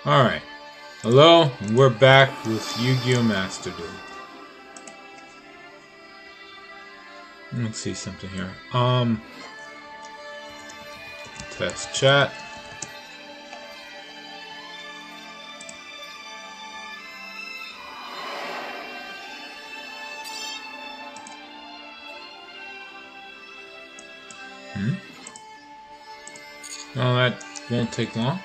Alright. Hello, and we're back with Yu-Gi-Oh! Master Duel. Let's see something here. Test chat. Well, that won't take long.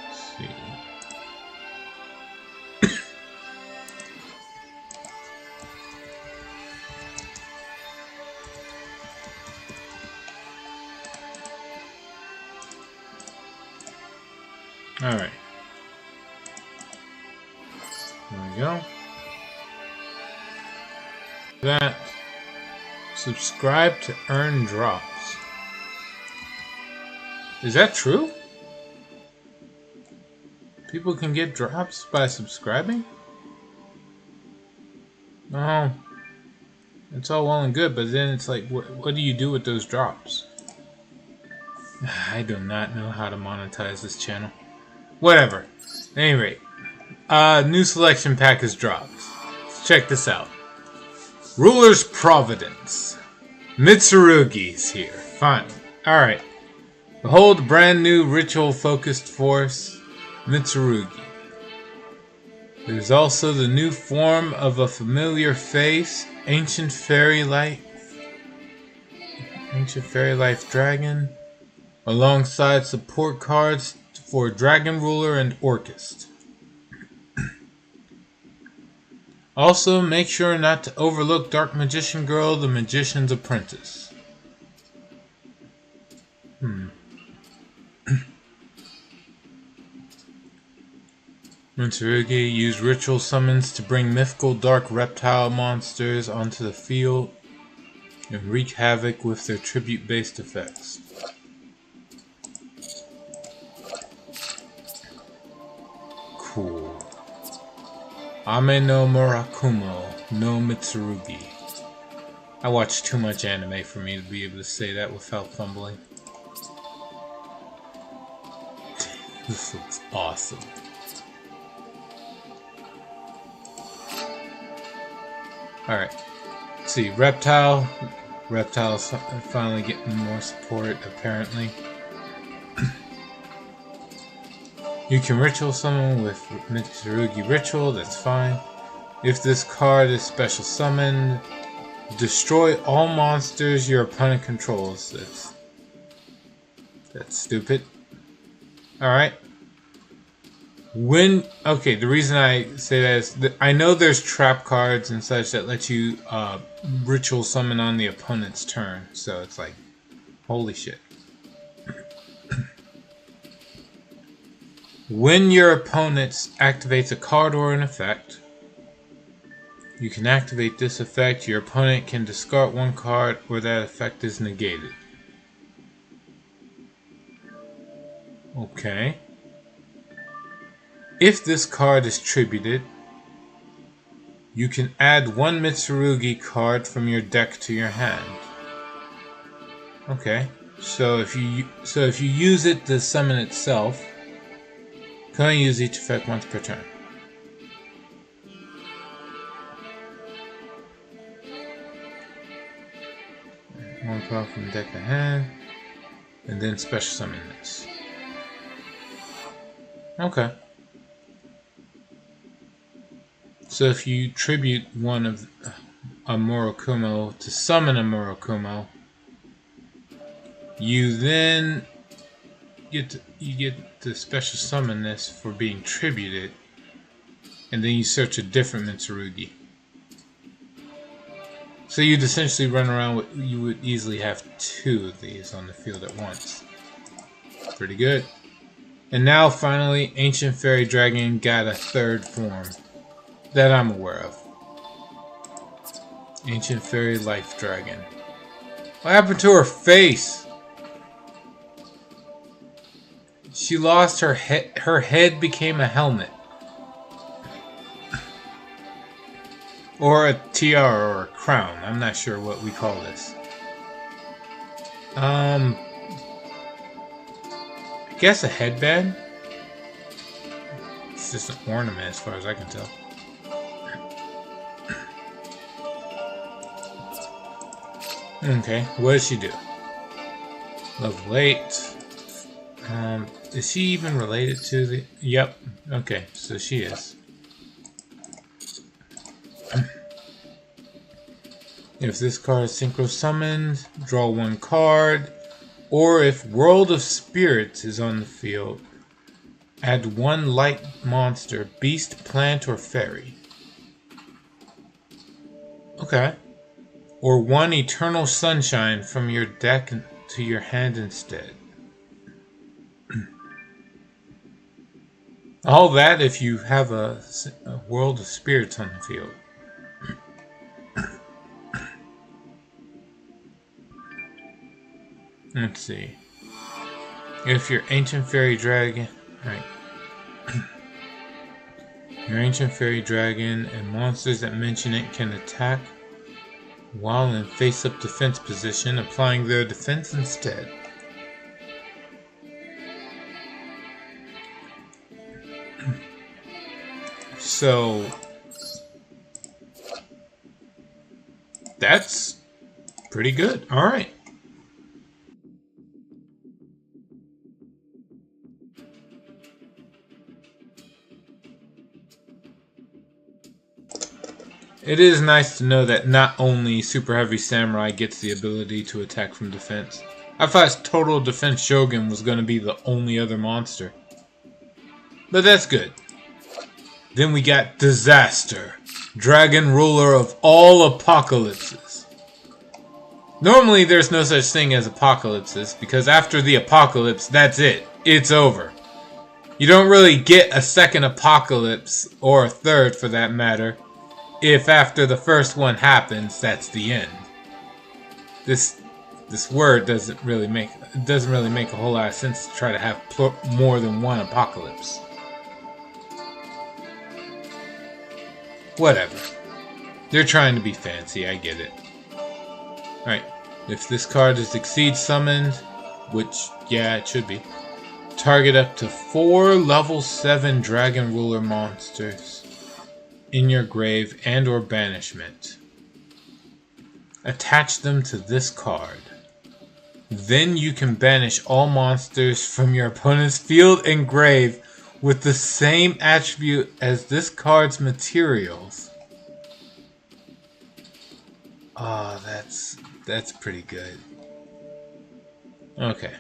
Let's see. Alright. There we go. That. Subscribe to earn drops. Is that true? People can get drops by subscribing? No. It's all well and good, but then it's like, what do you do with those drops? I do not know how to monetize this channel. Whatever. At any rate, new selection pack has dropped. Let's check this out. Ruler's Providence. Mitsurugi's here. Finally. Alright. Behold the brand new ritual-focused force, Mitsurugi. There's also the new form of a familiar face, Ancient Fairy Life Dragon, alongside support cards for Dragon Ruler and Orchist. Also, make sure not to overlook Dark Magician Girl, the Magician's Apprentice. Mitsurugi use ritual summons to bring mythical dark reptile monsters onto the field and wreak havoc with their tribute-based effects. Cool. Ame no Murakumo no Mitsurugi. I watch too much anime for me to be able to say that without fumbling. This looks awesome. Alright. Let's see. Reptile's finally getting more support, apparently. You can ritual summon with Mitsurugi Ritual, that's fine. If this card is special summoned, destroy all monsters your opponent controls. That's stupid. Alright. Okay, the reason I say that is that I know there's trap cards and such that let you ritual summon on the opponent's turn, so it's like, holy shit. When your opponent activates a card or an effect, you can activate this effect. Your opponent can discard one card or that effect is negated. Okay. If this card is tributed, you can add one Mitsurugi card from your deck to your hand. Okay. So if you use it to summon itself, can only use each effect once per turn. One card from deck to hand, and then special summon this. Okay. So if you tribute one of a Murakumo to summon a Murakumo, you then get to special summon this for being tributed, and then you search a different Mitsurugi. So you'd essentially run around with, you would easily have two of these on the field at once. Pretty good. And now finally, Ancient Fairy Dragon got a third form that I'm aware of. Ancient Fairy Life Dragon. What happened to her face? She lost her head. Her head became a helmet. Or a tiara or a crown. I'm not sure what we call this. I guess a headband? It's just an ornament as far as I can tell. Okay, what does she do? Level 8. Is she even related to the... Yep. Okay, so she is. If this card is synchro summoned, draw one card. Or if World of Spirits is on the field, add one light monster, beast, plant, or fairy. Okay. Or one Eternal Sunshine from your deck to your hand instead. All that if you have a World of Spirits on the field. Let's see. If your Ancient Fairy Dragon... Right. Your Ancient Fairy Dragon and monsters that mention it can attack while in face-up defense position, applying their defense instead. So... that's pretty good. Alright. It is nice to know that not only Super Heavy Samurai gets the ability to attack from defense. I thought Total Defense Shogun was going to be the only other monster. But that's good. Then we got Disaster, Dragon Ruler of all apocalypses. Normally there's no such thing as apocalypses, because after the apocalypse, that's it. It's over. You don't really get a second apocalypse, or a third for that matter, if after the first one happens, that's the end. This word doesn't really make a whole lot of sense to try to have more than one apocalypse. Whatever. They're trying to be fancy, I get it. Alright, if this card is Exceed summoned, which, yeah, it should be, target up to 4 level 7 Dragon Ruler monsters in your grave and or banishment. Attach them to this card. Then you can banish all monsters from your opponent's field and grave with the same attribute as this card's materials. Oh, that's pretty good. Okay.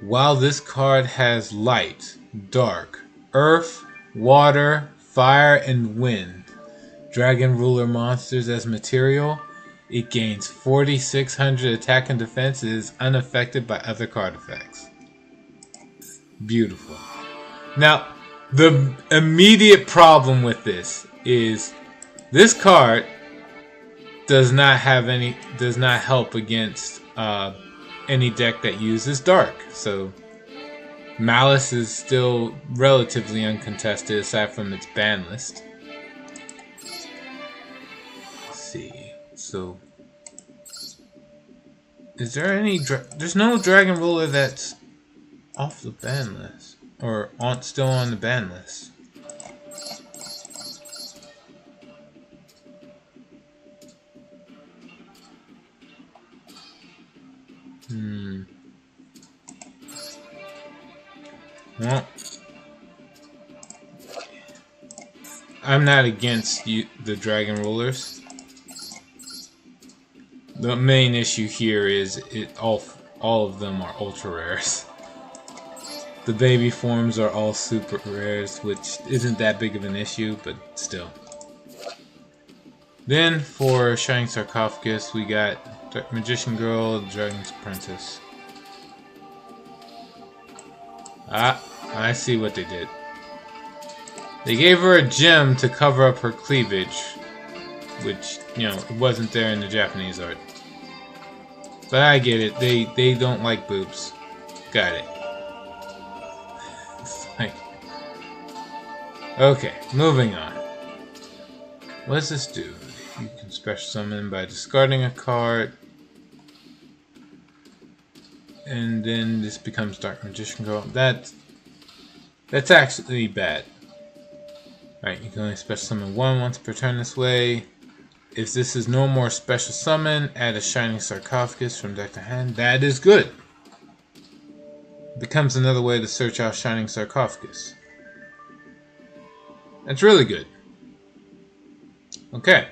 While this card has light, dark, earth, water, fire, and wind Dragon Ruler monsters as material, it gains 4,600 attack and defense and is unaffected by other card effects. Beautiful. Now, the immediate problem with this is this card does not help against any deck that uses dark. So Malice is still relatively uncontested aside from its ban list. Let's see. So is there any there's no Dragon Ruler that's off the ban list or still on the ban list. Well, I'm not against the Dragon Rulers. The main issue here is all of them are ultra rares. The baby forms are all super rares, which isn't that big of an issue, but still. Then for Shining Sarcophagus, we got Magician Girl, Dragon's Princess. Ah, I see what they did. They gave her a gem to cover up her cleavage, which, you know, it wasn't there in the Japanese art. But I get it. They don't like boobs. Got it. It's like, okay, moving on. What does this do? You can special summon by discarding a card. And then this becomes Dark Magician Girl. That's actually bad. Alright, you can only special summon one once per turn this way. If this is no more special summon, add a Shining Sarcophagus from deck to hand. That is good. Becomes another way to search out Shining Sarcophagus. That's really good. Okay.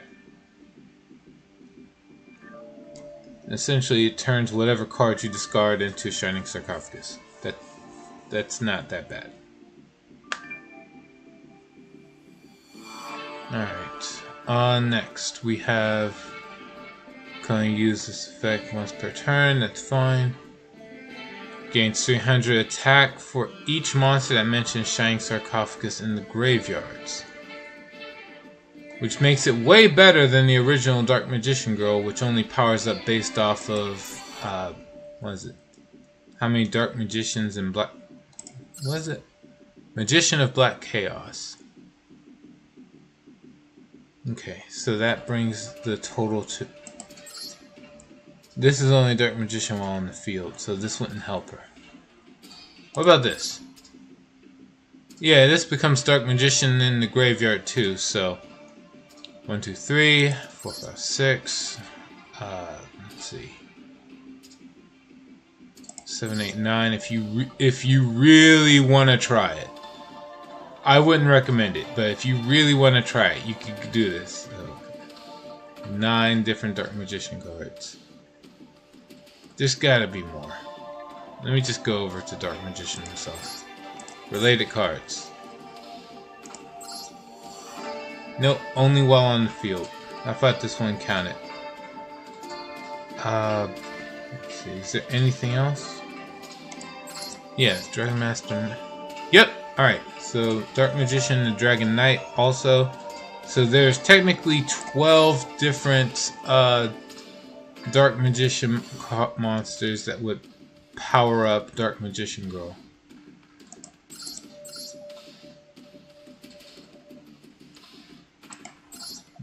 Essentially, it turns whatever card you discard into Shining Sarcophagus. That's not that bad. Alright. Next, we have... Can only use this effect once per turn. That's fine. Gains 300 attack for each monster that mentions Shining Sarcophagus in the graveyards. Which makes it way better than the original Dark Magician Girl, which only powers up based off of, what is it? How many Dark Magicians in Black... What is it? Magician of Black Chaos. Okay, so that brings the total to... This is only Dark Magician while on the field, so this wouldn't help her. What about this? Yeah, this becomes Dark Magician in the graveyard too, so... 1, 2, 3, 4, 5, 6. Let's see. 7, 8, 9. If you really want to try it, I wouldn't recommend it. But if you really want to try it, you could do this. 9 different Dark Magician cards. There's gotta be more. Let me just go over to Dark Magician himself. Related cards. Nope, only while on the field. I thought this one counted. Let's see, is there anything else? Yeah, Dragon Master. Yep, alright, so Dark Magician and Dragon Knight also. So there's technically 12 different Dark Magician monsters that would power up Dark Magician Girl.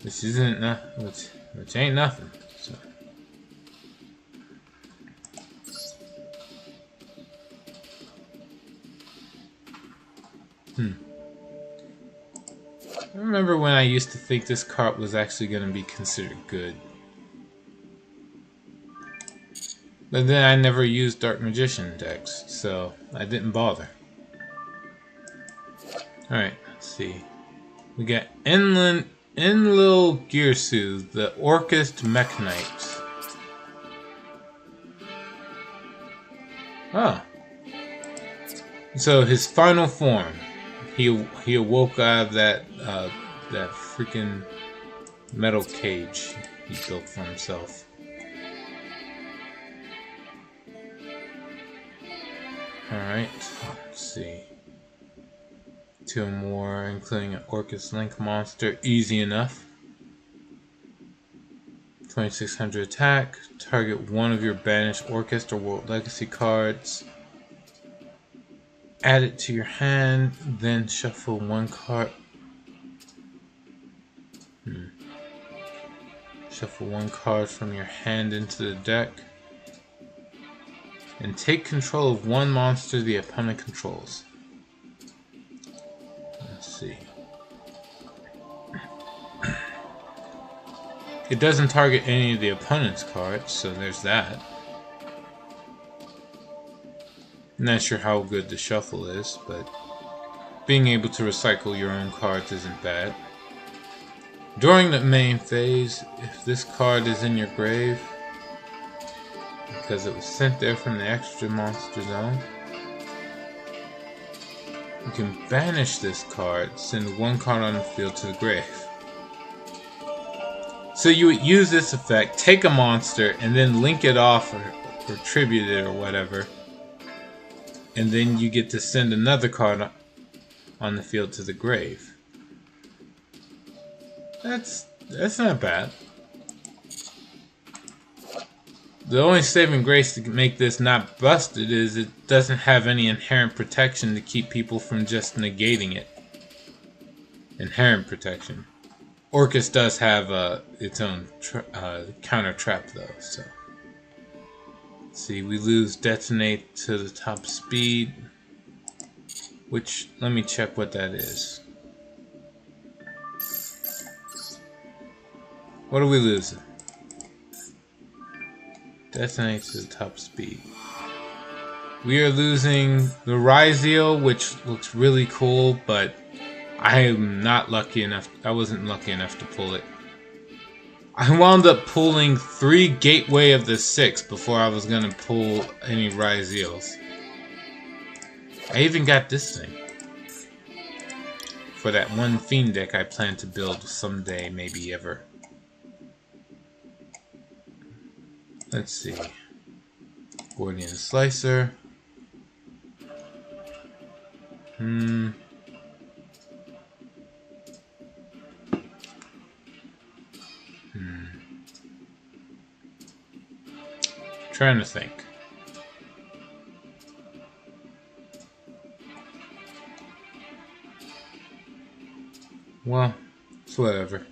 Which isn't which ain't nothing. So. I remember when I used to think this card was actually going to be considered good. But then I never used Dark Magician decks, so I didn't bother. Alright, let's see. We got Enlil Girsu, the Orcust Mech Knight. Oh. So his final form, he awoke out of that freaking metal cage he built for himself. Alright, let's see. 2 more, including an Orcust Link monster. Easy enough. 2600 attack. Target one of your banished Orcust or World Legacy cards. Add it to your hand. Then shuffle one card. Shuffle one card from your hand into the deck. And take control of one monster the opponent controls. Let's see. It doesn't target any of the opponent's cards, so there's that. Not sure how good the shuffle is, but being able to recycle your own cards isn't bad. During the main phase, if this card is in your grave, because it was sent there from the extra monster zone, you can banish this card, send one card on the field to the grave. So you would use this effect, take a monster, and then link it off or tribute it or whatever, and then you get to send another card on the field to the grave. That's not bad. The only saving grace to make this not busted is it doesn't have any inherent protection to keep people from just negating it. Inherent protection. Orcus does have its own counter trap though, so. Let's see, we lose detonate to the top speed, which, let me check what that is. What are we losing? Detonate to the top speed. We are losing the Ryzeal, which looks really cool, but I am not lucky enough. I wasn't lucky enough to pull it. I wound up pulling 3 Gateway of the 6 before I was gonna pull any Ryzeals. I even got this thing for that one Fiend deck I plan to build someday, maybe ever. Let's see. Gordian Slicer. Trying to think. Well, it's whatever.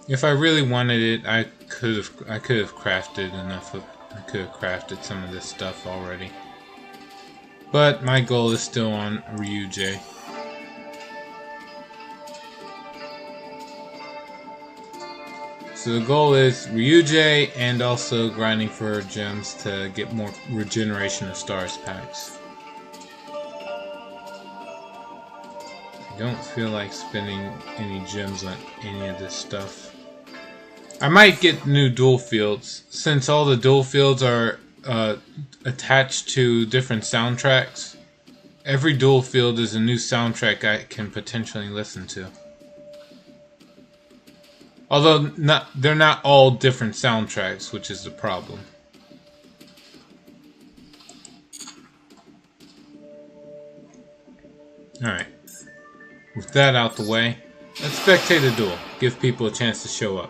If I really wanted it, I could have crafted enough of. I could have crafted some of this stuff already. But my goal is still on Ryujei. So the goal is Ryujei and also grinding for gems to get more regeneration of stars packs. I don't feel like spending any gems on any of this stuff. I might get new dual fields, since all the dual fields are attached to different soundtracks. Every dual field is a new soundtrack I can potentially listen to. Although they're not all different soundtracks, which is the problem. Alright. With that out the way, let's spectate a duel. Give people a chance to show up.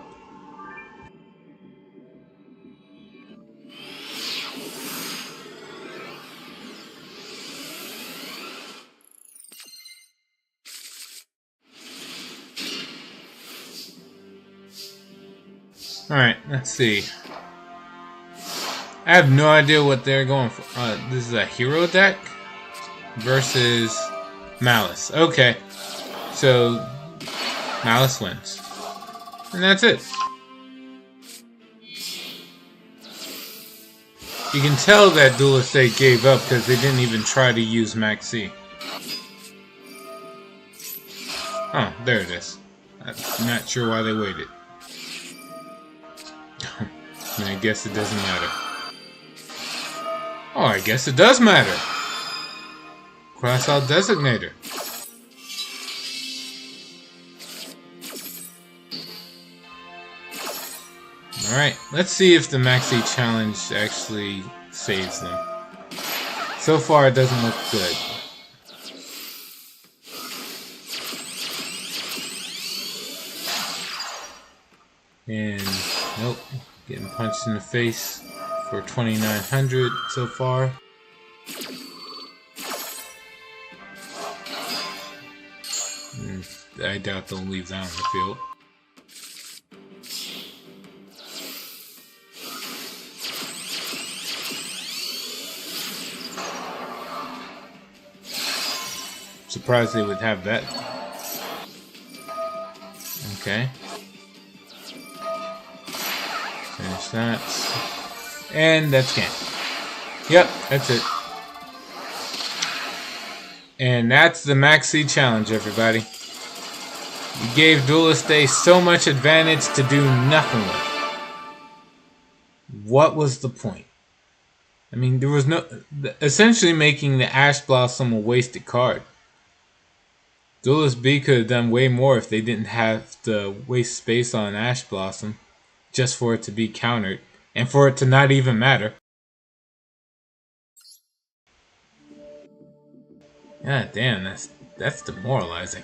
Alright, let's see. I have no idea what they're going for. This is a hero deck versus Malice. Okay, so Malice wins. And that's it. You can tell that Duelist A gave up because they didn't even try to use Maxi. Oh, there it is. I'm not sure why they waited. I guess it doesn't matter. Oh, I guess it does matter. Cross out Designator. Alright, let's see if the Maxi challenge actually saves them. So far, it doesn't look good. And, nope. Getting punched in the face for 2,900 so far. I doubt they'll leave that on the field. Surprised they would have that. Okay. Finish that. And that's game. Yep, that's it. And that's the Maxi challenge, everybody. You gave Duelist A so much advantage to do nothing with. What was the point? I mean, there was no... Essentially making the Ash Blossom a wasted card. Duelist B could have done way more if they didn't have to waste space on Ash Blossom. Just for it to be countered, and for it to not even matter. God damn, that's demoralizing.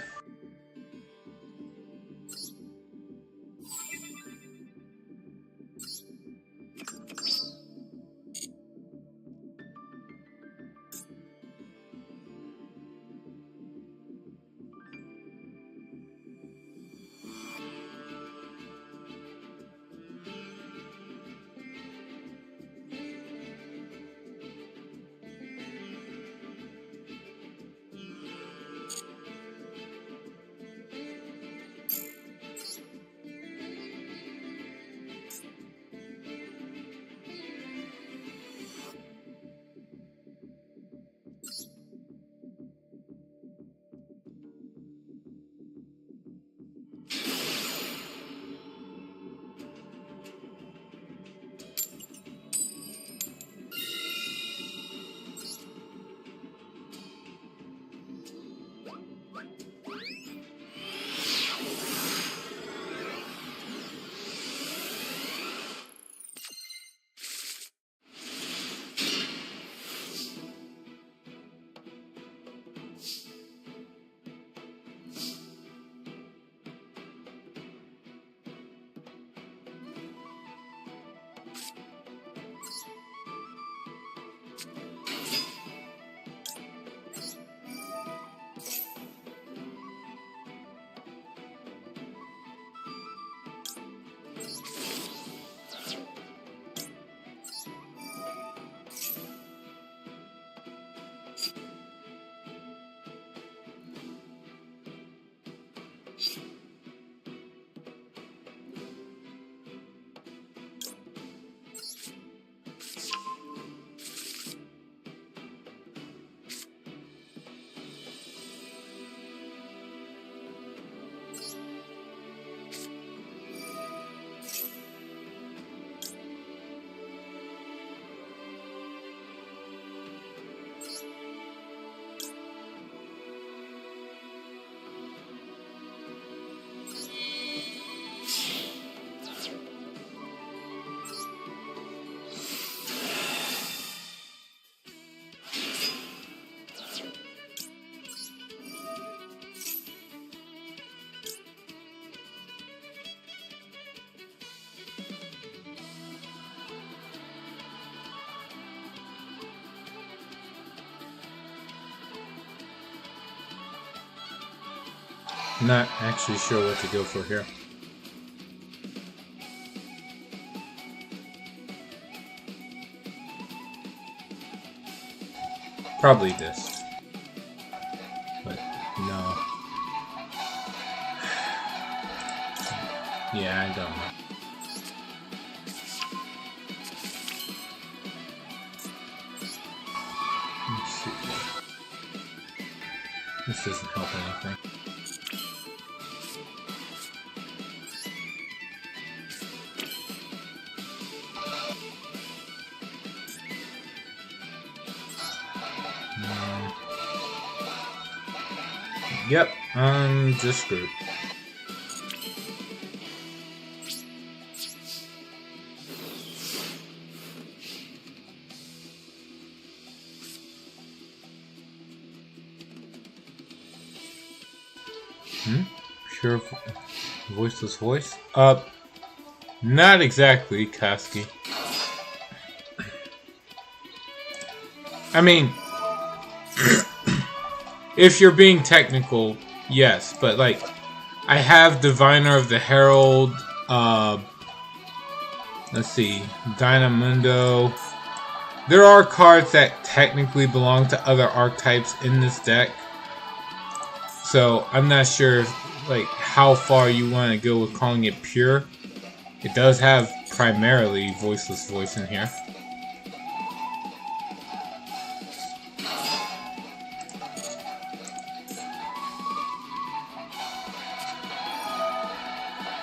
Not actually sure what to go for here. Probably this. But no. Yeah, I don't know. Let's see. This doesn't help anything. Yep, I'm just screwed. Pure voiceless voice? Not exactly, Kasky. I mean, if you're being technical, yes, but like, I have Diviner of the Herald, let's see, Dynamundo. There are cards that technically belong to other archetypes in this deck. So, I'm not sure, like, how far you want to go with calling it pure. It does have primarily voiceless voice in here.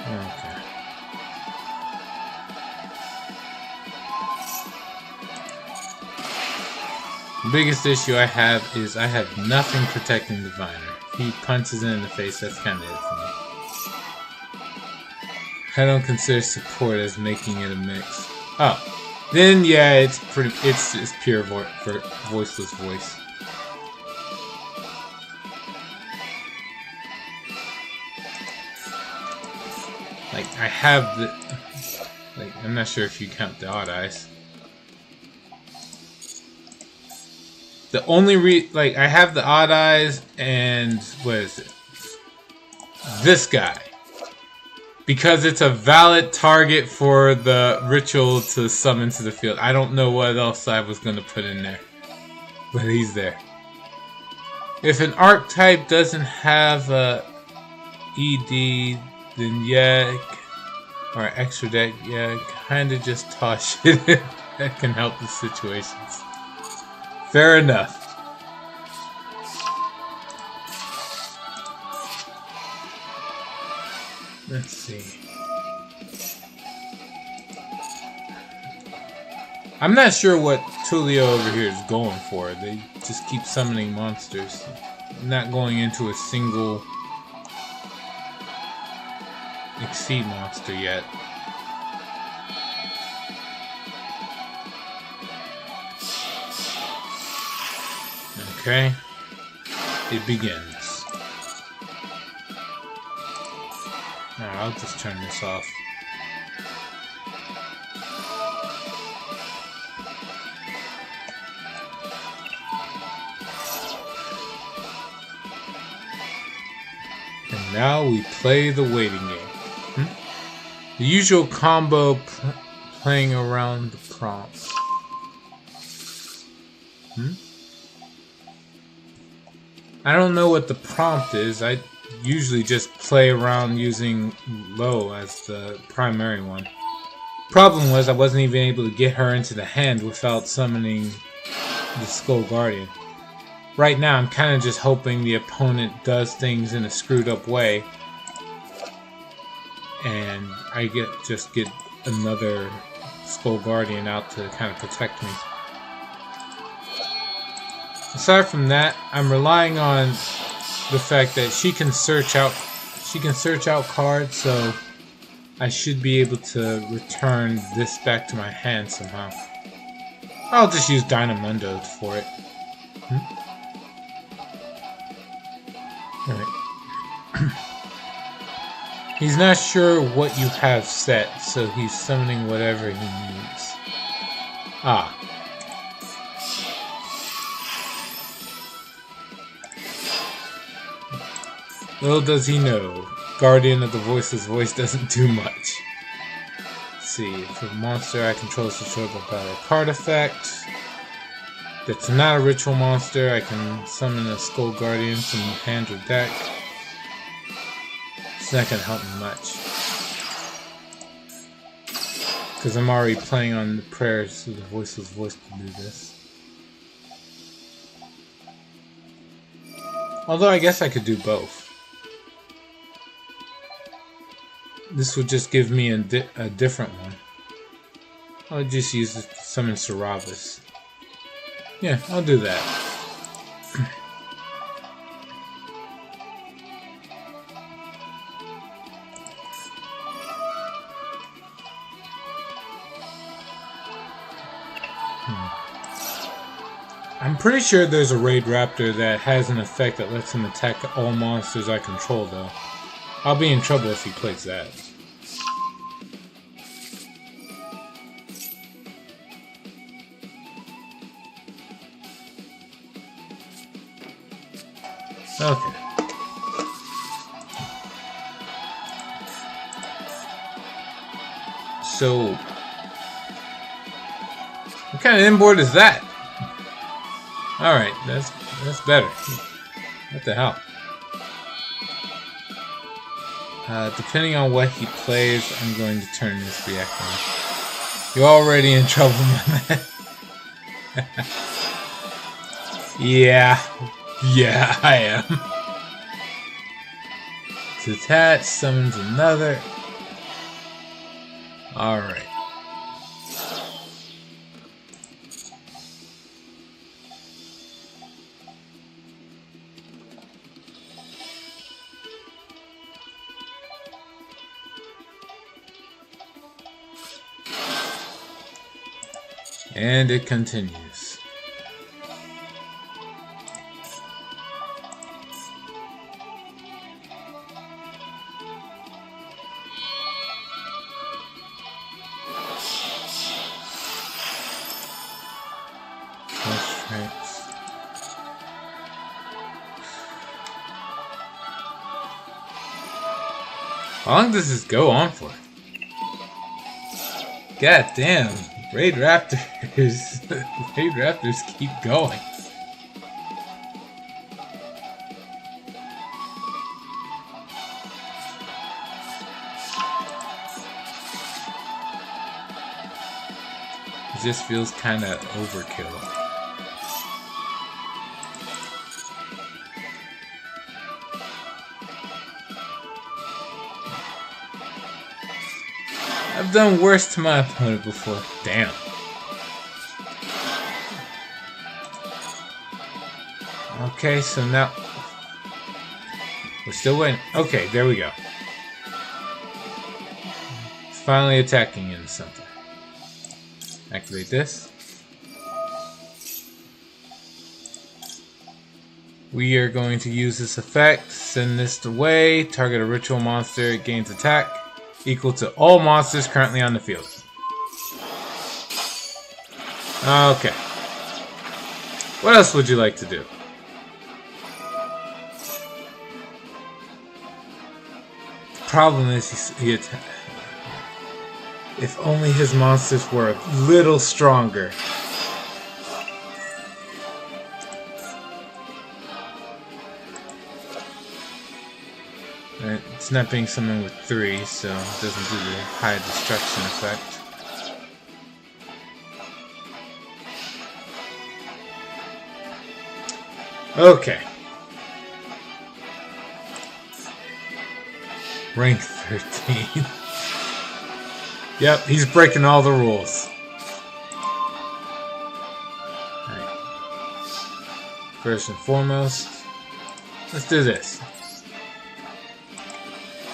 Okay. The biggest issue I have is I have nothing protecting Diviner. He punches it in the face, that's kind of it for me. I don't consider support as making it a mix. Oh, then yeah, it's pure voiceless voice. Like, I have the... Like, I'm not sure if you count the odd eyes. The only like, I have the odd eyes and... What is it? This guy. Because it's a valid target for the ritual to summon to the field. I don't know what else I was going to put in there. But he's there. If an archetype doesn't have a ED, then yeah, or extra deck, yeah, kinda just toss shit in. That can help the situations. Fair enough. Let's see. I'm not sure what Tulio over here is going for. They just keep summoning monsters. Not going into a single Exceed monster yet. Okay. It begins. Alright, I'll just turn this off. And now we play the waiting game. The usual combo playing around the prompts. I don't know what the prompt is. I usually just play around using Low as the primary one. Problem was I wasn't even able to get her into the hand without summoning the Skull Guardian. Right now I'm kind of just hoping the opponent does things in a screwed up way and I just get another Skull Guardian out to kind of protect me. Aside from that, I'm relying on the fact that she can search out cards, so I should be able to return this back to my hand somehow. I'll just use Dynamundo for it. Alright. He's not sure what you have set, so he's summoning whatever he needs. Ah. Little does he know, Guardian of the Voiceless Voice doesn't do much. Let's see, if a monster I control is destroyed by battle card effect. That's not a ritual monster, I can summon a Skull Guardian from hand or deck. It's not gonna help me much. Because I'm already playing on the prayers of the Voiceless Voice to do this. Although I guess I could do both. This would just give me a different one. I'll just use it to summon Saravas. Yeah, I'll do that. I'm pretty sure there's a Raid Raptor that has an effect that lets him attack all monsters I control, though. I'll be in trouble if he plays that. Okay. So, what kind of inboard is that? Alright, that's better. What the hell? Depending on what he plays, I'm going to turn this react on. You're already in trouble, my man. Yeah, I am. It's attached, summons another. Alright. And it continues. Right. How long does this go on for? God damn. Raid Raptors. Raid Raptors keep going. It just feels kind of overkill. I've done worse to my opponent before. Damn. Okay, so now we're still waiting. Okay, there we go. It's finally attacking into something. Activate this. We are going to use this effect. Send this away. Target a ritual monster. It gains attack equal to all monsters currently on the field. Okay. What else would you like to do? Problem is, if only his monsters were a little stronger. It's not being summoned with 3, so it doesn't do the high destruction effect. Okay. Rank 13. Yep, he's breaking all the rules. Alright. First and foremost, let's do this.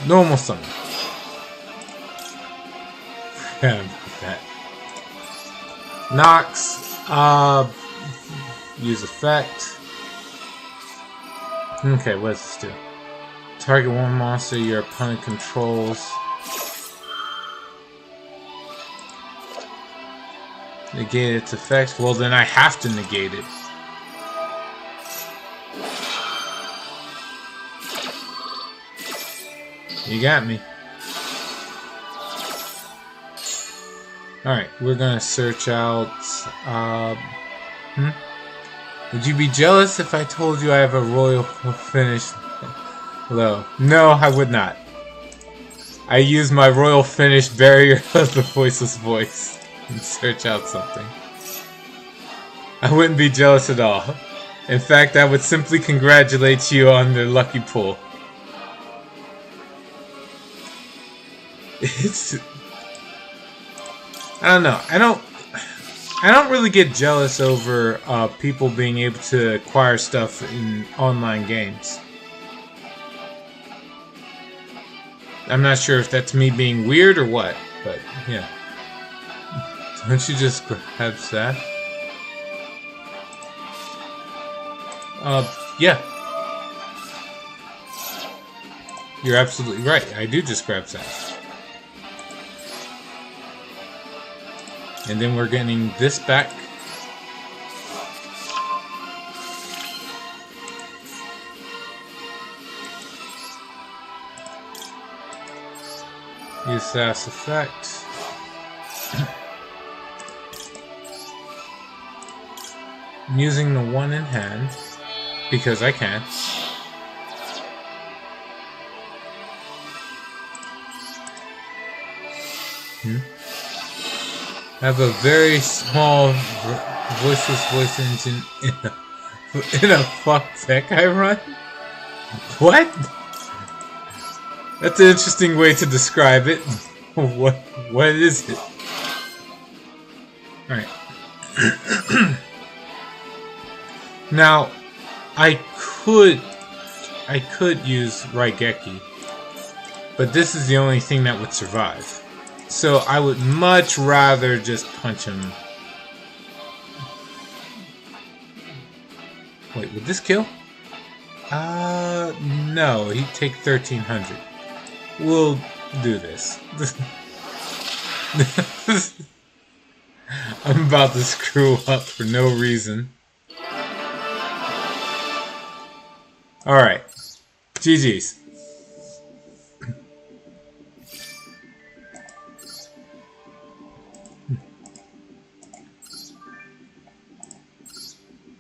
Normal summon. Forgot about that. Nox. Use effect. Okay, what does this do? Target one monster your opponent controls. Negate its effects. Well, then I have to negate it. You got me. Alright, we're gonna search out... Would you be jealous if I told you I have a royal finish low? No, I would not. I use my royal finish barrier of the voiceless voice and search out something. I wouldn't be jealous at all. In fact, I would simply congratulate you on the lucky pull. It's... I don't know. I don't really get jealous over people being able to acquire stuff in online games. I'm not sure if that's me being weird or what, but yeah. Don't you just grab that? Yeah. You're absolutely right. I do just grab that. And then we're getting this back. Use fast effect. I'm using the one in hand because I can. I have a very small voiceless voice engine in a fuck tech I run? What? That's an interesting way to describe it. What is it? Alright. Now, I could use Raigeki, but this is the only thing that would survive. So I would much rather just punch him. Wait, would this kill? No, he'd take 1300. We'll do this. I'm about to screw up for no reason. Alright. GG's.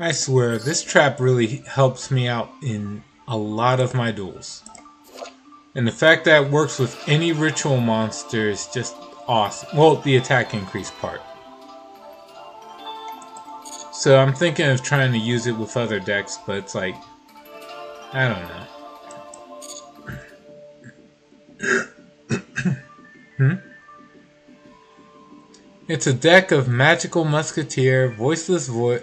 I swear, this trap really helps me out in a lot of my duels. And the fact that it works with any ritual monster is just awesome. Well, the attack increase part. So I'm thinking of trying to use it with other decks, but it's like, I don't know. It's a deck of Magical Musketeer, Voiceless Voice,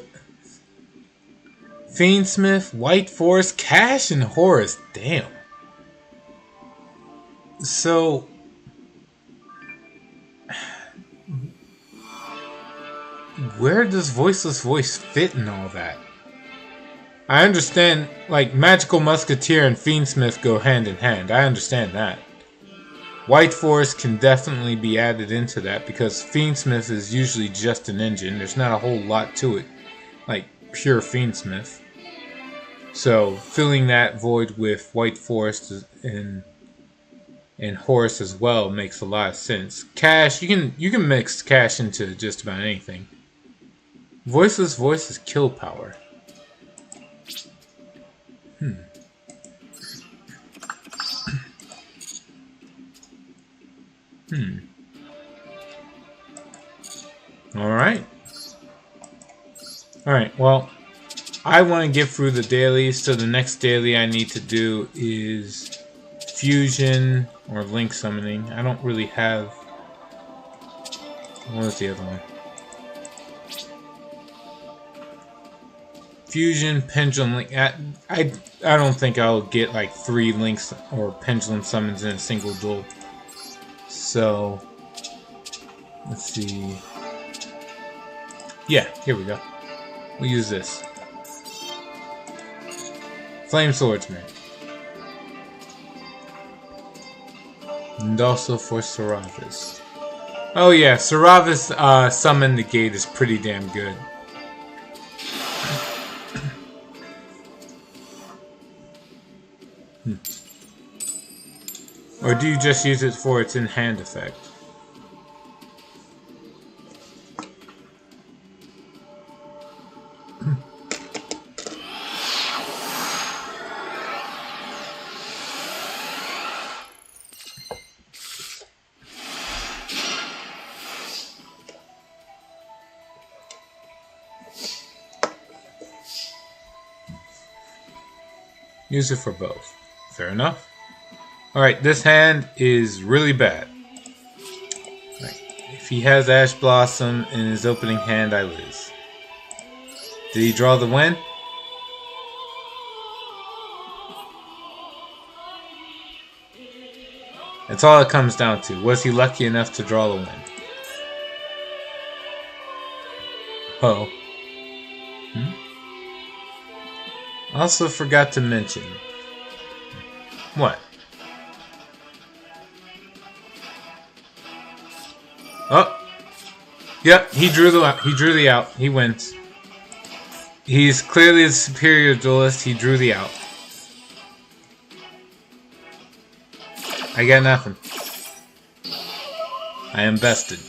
Fiendsmith, White Forest, Cash, and Horus. Damn. So, where does Voiceless Voice fit in all that? I understand, like, Magical Musketeer and Fiendsmith go hand in hand. I understand that. White Forest can definitely be added into that because Fiendsmith is usually just an engine. There's not a whole lot to it, like pure Fiendsmith. So filling that void with White Forest and Horus as well makes a lot of sense. Cash, you can mix Cash into just about anything. Voiceless Voice is kill power. Alright. Alright, well, I want to get through the dailies, so the next daily I need to do is Fusion or Link Summoning. I don't really have... What was the other one? Fusion, Pendulum Link. I don't think I'll get like 3 Links or Pendulum Summons in a single duel. So, let's see. Yeah, here we go. We'll use this. Flame Swordsman. And also for Saravis. Oh yeah, Saravis Summon the Gate is pretty damn good. Or do you just use it for its in-hand effect? Use it for both. Fair enough. Alright, this hand is really bad. Right. If he has Ash Blossom in his opening hand, I lose. Did he draw the win? That's all it comes down to. Was he lucky enough to draw the win? Oh. Also forgot to mention. What? Oh. Yep, he drew the out. He wins. He's clearly the superior duelist. He drew the out. I got nothing. I am bested.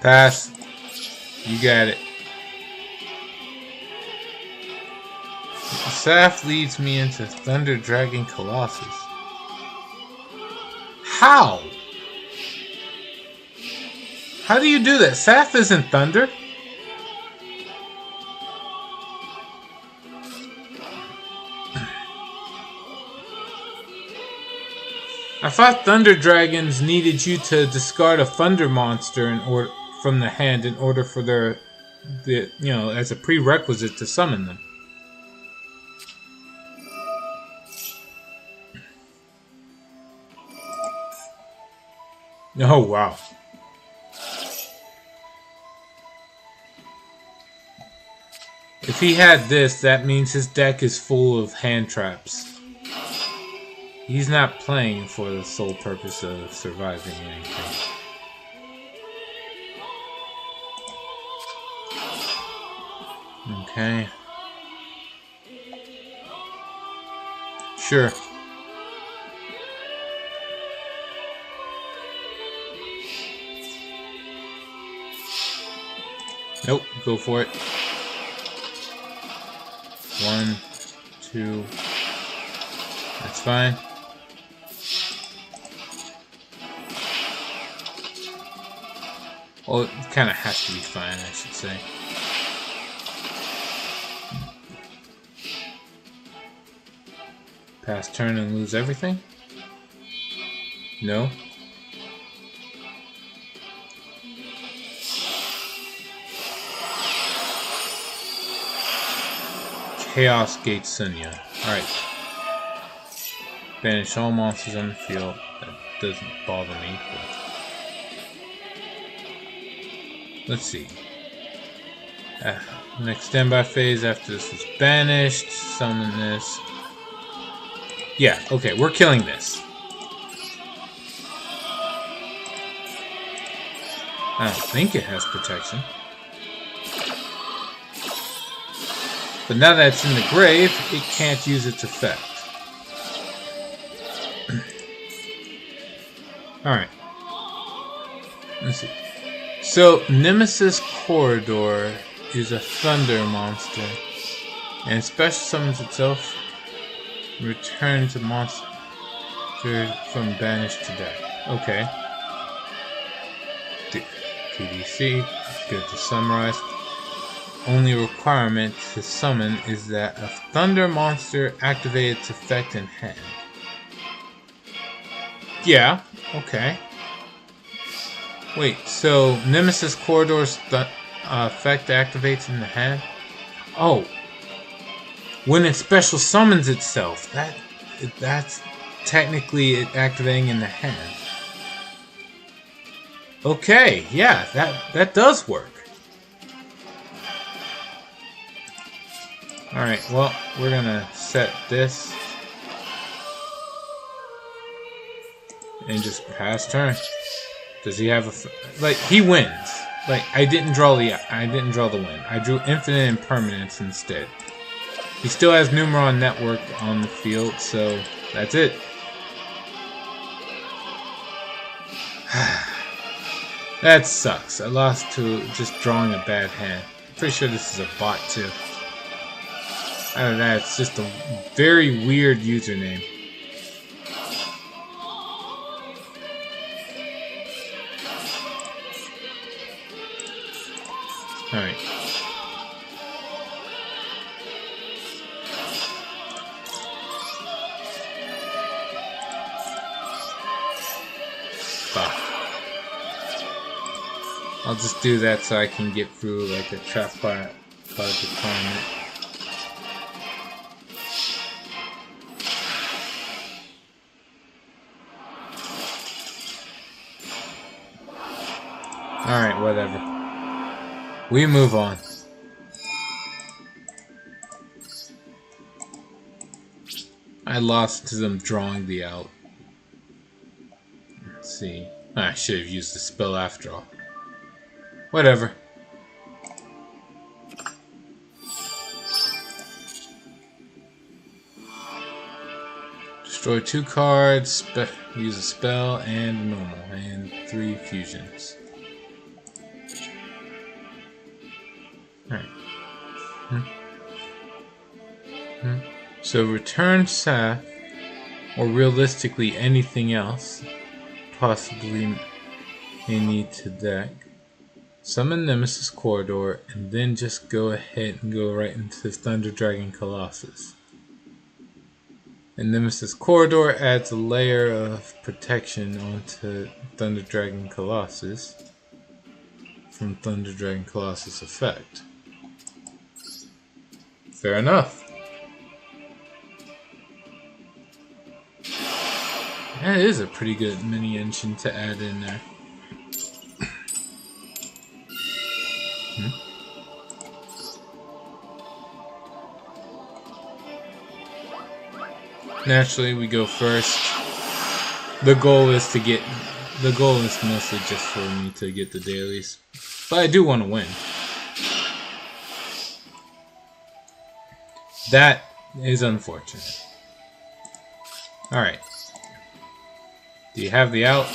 Pass. You got it. Saf leads me into Thunder Dragon Colossus. How? How do you do that? Saf isn't Thunder. I thought Thunder Dragons needed you to discard a Thunder monster from the hand in order for as a prerequisite to summon them. Oh, wow. If he had this, that means his deck is full of hand traps. He's not playing for the sole purpose of surviving anything. Okay. Sure. Nope, go for it. 1, 2. That's fine. Well, it kind of has to be fine, I should say. Pass turn and lose everything? No? Chaos Gate Sunya. Alright. Banish all monsters on the field. That doesn't bother me, but... Let's see. Next standby phase after this is banished. Summon this. Yeah, okay, we're killing this. I don't think it has protection. But now that it's in the grave, it can't use its effect. Alright. Let's see. So, Nemesis Corridor is a thunder monster. And it special summons itself. Returns a monster from banished to deck. Okay. PDC. Good to summarize. Only requirement to summon is that a thunder monster activate its effect in hand. Yeah, okay. Wait, so Nemesis Corridor's effect activates in the hand? Oh. When it special summons itself, that's technically it activating in the hand. Okay, yeah, that does work. Alright, well, we're gonna set this and just pass turn. Does he have a like he wins? Like I didn't draw the win. I drew infinite impermanence instead. He still has Numeron Network on the field, so that's it. That sucks. I lost to just drawing a bad hand. I'm pretty sure this is a bot too. Out of that, it's just a very weird username. Alright. Fuck. I'll just do that so I can get through like a trap card deployment. Alright, whatever. We move on. I lost to them drawing the out. Let's see. I should have used the spell after all. Whatever. Destroy 2 cards, use a spell and a normal, and 3 fusions. Alright. So return Seth, or realistically anything else, possibly may need to deck. Summon Nemesis Corridor, and then just go ahead and go right into Thunder Dragon Colossus. And Nemesis Corridor adds a layer of protection onto Thunder Dragon Colossus from Thunder Dragon Colossus effect. Fair enough. That is a pretty good mini engine to add in there. Naturally, we go first. The goal is mostly just for me to get the dailies, but I do want to win. That is unfortunate. Alright. Do you have the out?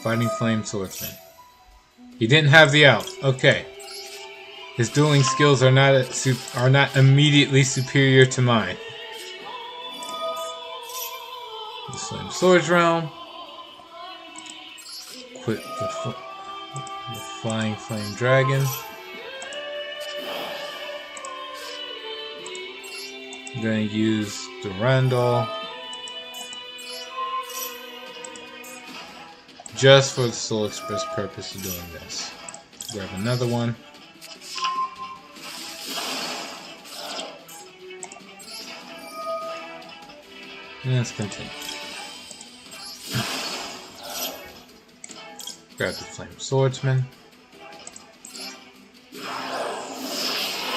Fighting Flame Swordsman. He didn't have the out. Okay. His dueling skills are not immediately superior to mine. The Flame Swords Realm. Equip the Flying Flame Dragon. I'm going to use the Randall just for the sole express purpose of doing this. Grab another one. And let's continue. Grab the Flame Swordsman.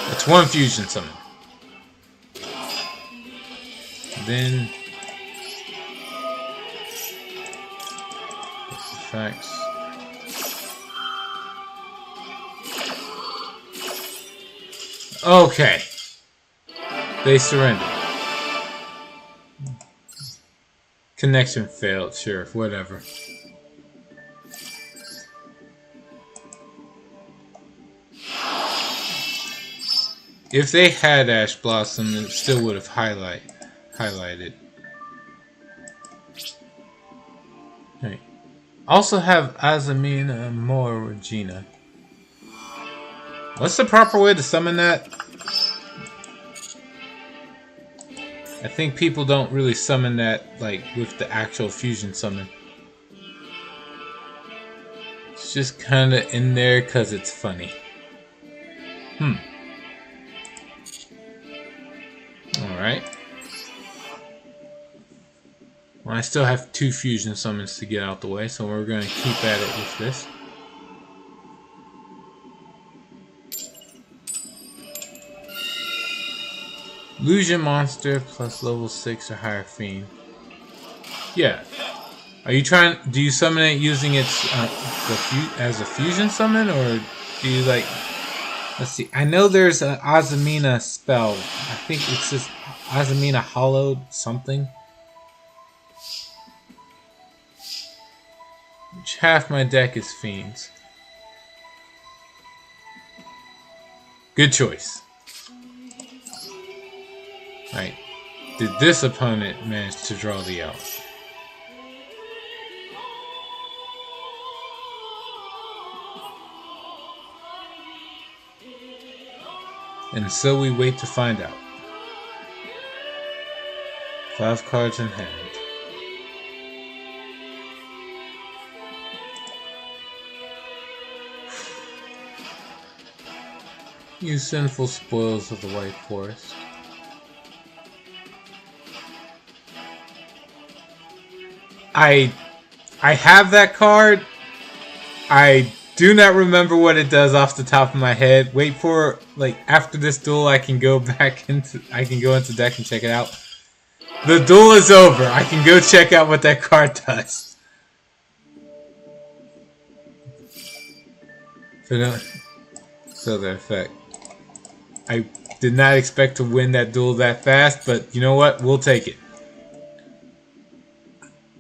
That's one fusion summon. Then effects. Okay. They surrendered. Connection failed, sure, whatever. If they had Ash Blossom, it still would have highlighted. Right. Also have Azamina Moa Regina. What's the proper way to summon that? I think people don't really summon that like with the actual fusion summon. It's just kinda in there because it's funny. Alright. Well, I still have 2 fusion summons to get out the way, so we're going to keep at it with this. Illusion monster plus level 6 or higher fiend. Yeah. Are you trying? Do you summon it using its as a fusion summon, or do you like? Let's see. I know there's an Azamina spell. I think it's just Azamina Hollowed something. Which half my deck is fiends. Good choice. Alright. Did this opponent manage to draw the out? And so we wait to find out. 5 cards in hand. You sinful spoils of the White Forest. I have that card. I do not remember what it does off the top of my head. Wait for like after this duel I can go back into deck and check it out. The duel is over. I can go check out what that card does. So the effect. I did not expect to win that duel that fast, but you know what? We'll take it.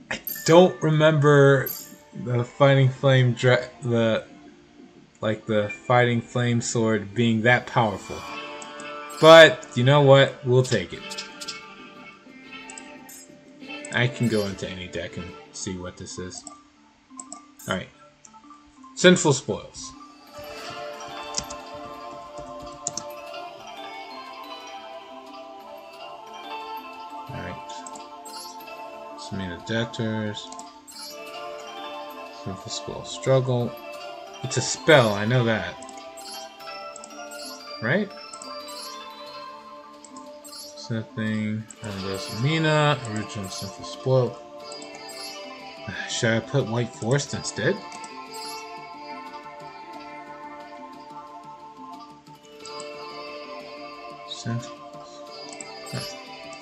I don't remember the Fighting Flame the Fighting Flame sword being that powerful. But you know what? We'll take it. I can go into any deck and see what this is. Alright. Sinful Spoils. Samina Debtors. Sinful Spoil Struggle. It's a spell, I know that. Right? Something. Samina. Original Sinful Spoil. Should I put White Forest instead?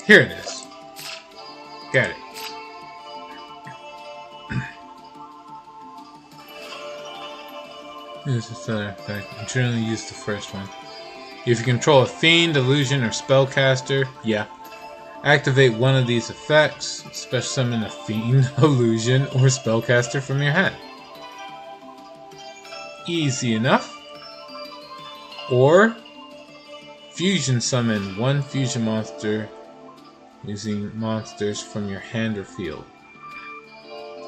Here it is. Got it. Here's the other effect. I generally use the first one. If you control a fiend, illusion, or spellcaster, yeah. Activate one of these effects. Special summon a fiend, illusion, or spellcaster from your hand. Easy enough. Or fusion summon one fusion monster using monsters from your hand or field.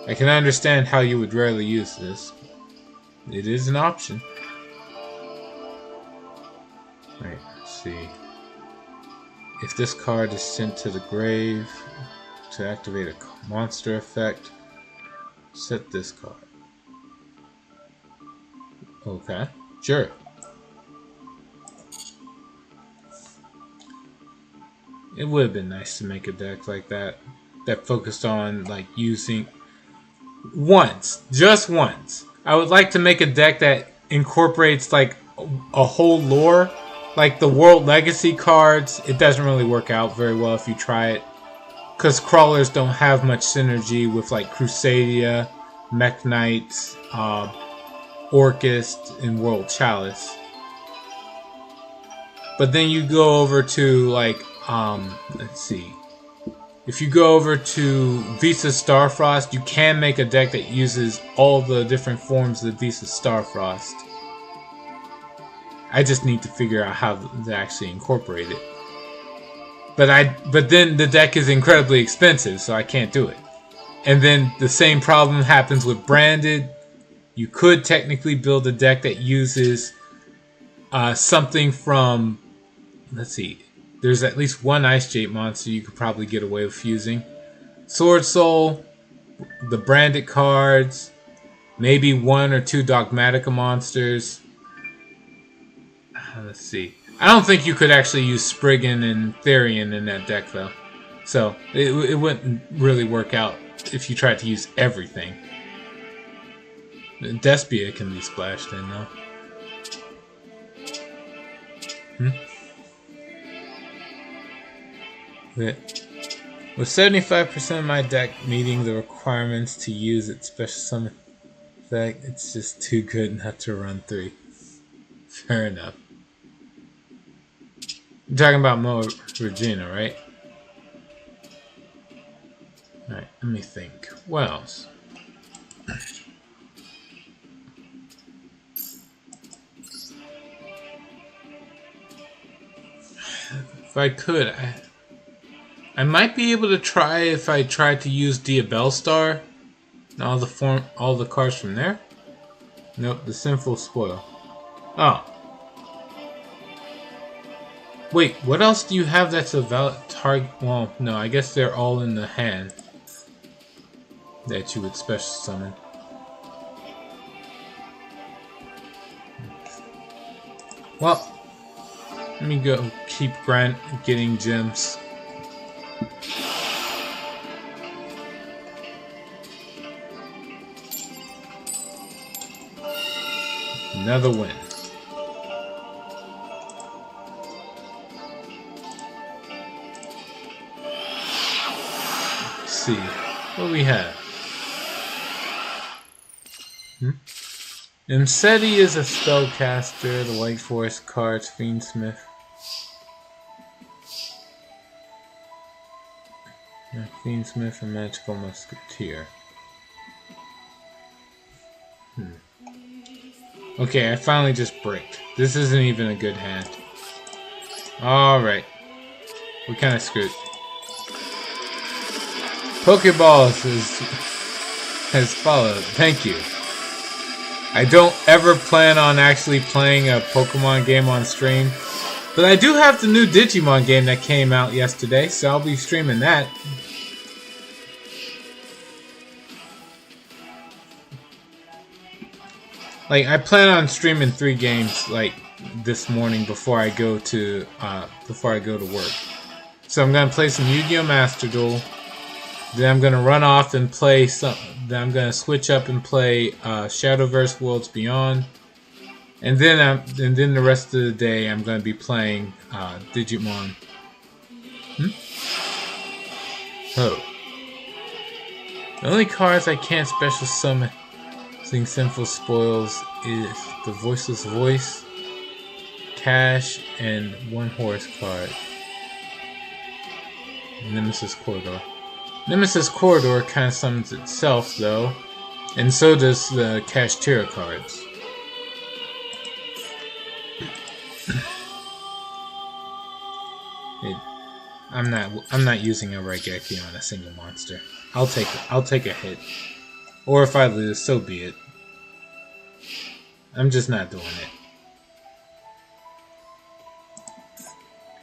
I can understand how you would rarely use this. It is an option. Right, let's see. If this card is sent to the grave to activate a monster effect, set this card. Okay, sure. It would have been nice to make a deck like that focused on like using just once. I would like to make a deck that incorporates like a whole lore, like the World Legacy cards. It doesn't really work out very well if you try it, because crawlers don't have much synergy with like Crusadia, Mech Knights, Orcust, and World Chalice. But then you go over to like let's see. If you go over to Visa Starfrost, you can make a deck that uses all the different forms of Visa Starfrost. I just need to figure out how to actually incorporate it. But then the deck is incredibly expensive, so I can't do it. And then the same problem happens with Branded. You could technically build a deck that uses something from, let's see. There's at least one Ice Jade monster you could probably get away with fusing. Sword Soul, the Branded cards, maybe one or two Dogmatica monsters. Let's see. I don't think you could actually use Spriggan and Therian in that deck though. So it wouldn't really work out if you tried to use everything. Despia can be splashed in though. With 75% of my deck meeting the requirements to use its special summon effect, it's just too good not to run 3. Fair enough. You're talking about Mo Regina, right? Alright, let me think. What else? If I could, I might be able to try if I tried to use Diabellstar and all the cards from there. Nope, the Sinful Spoil. Oh. Wait, what else do you have that's a valid target? Well, no, I guess they're all in the hand that you would special summon. Well, let me go keep getting gems. Another win. Let's see what we have. Imseti is a spellcaster. The White Forest cards Fiendsmith. Fiendsmith and Magical Musketeer. Okay, I finally just bricked. This isn't even a good hand. Alright. We kinda screwed. Pokeballs has followed. Thank you. I don't ever plan on actually playing a Pokemon game on stream. But I do have the new Digimon game that came out yesterday, so I'll be streaming that. Like, I plan on streaming 3 games like this morning before I go to work. So I'm gonna play some Yu-Gi-Oh! Master Duel. Then I'm gonna run off and play some. Then I'm gonna switch up and play Shadowverse Worlds Beyond. And then the rest of the day I'm gonna be playing Digimon. Oh. The only cards I can't special summon using Sinful Spoils is the Voiceless Voice, cash and 1 horse card. Nemesis Corridor. Nemesis Corridor kind of summons itself, though, and so does the Cash Tira cards. I'm not using a Raigeki on a single monster. I'll take a hit, or if I lose, so be it. I'm just not doing it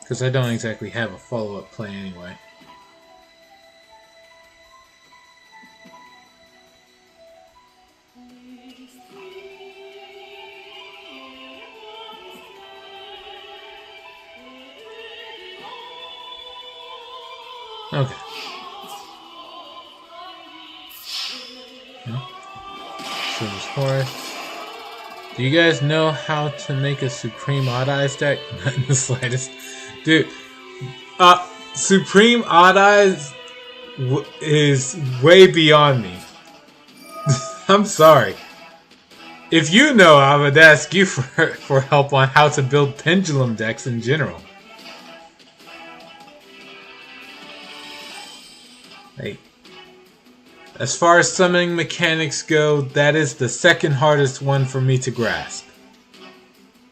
because I don't exactly have a follow-up play anyway. Okay. So this horse. Do you guys know how to make a Supreme Odd Eyes deck? Not in the slightest. Dude, Supreme Odd Eyes is way beyond me. I'm sorry. If you know, I would ask you for help on how to build pendulum decks in general. Like, as far as summoning mechanics go, that is the second hardest one for me to grasp.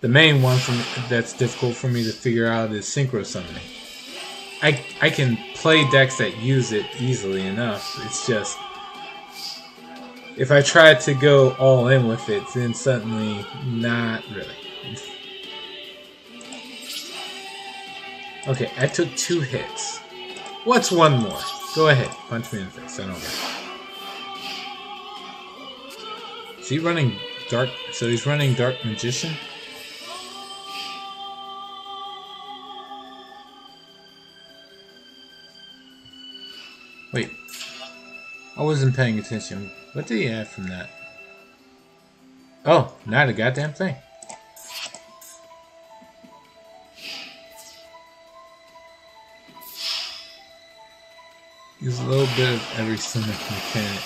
The main one that's difficult for me to figure out is synchro summoning. I can play decks that use it easily enough. It's just, if I try to go all in with it, then suddenly not really. Okay, I took 2 hits. What's 1 more? Go ahead, punch me in the face. I don't care. Is he running Dark? So he's running Dark Magician? Wait. I wasn't paying attention. What did he have from that? Oh, not a goddamn thing. Use a little bit of every summoning mechanic.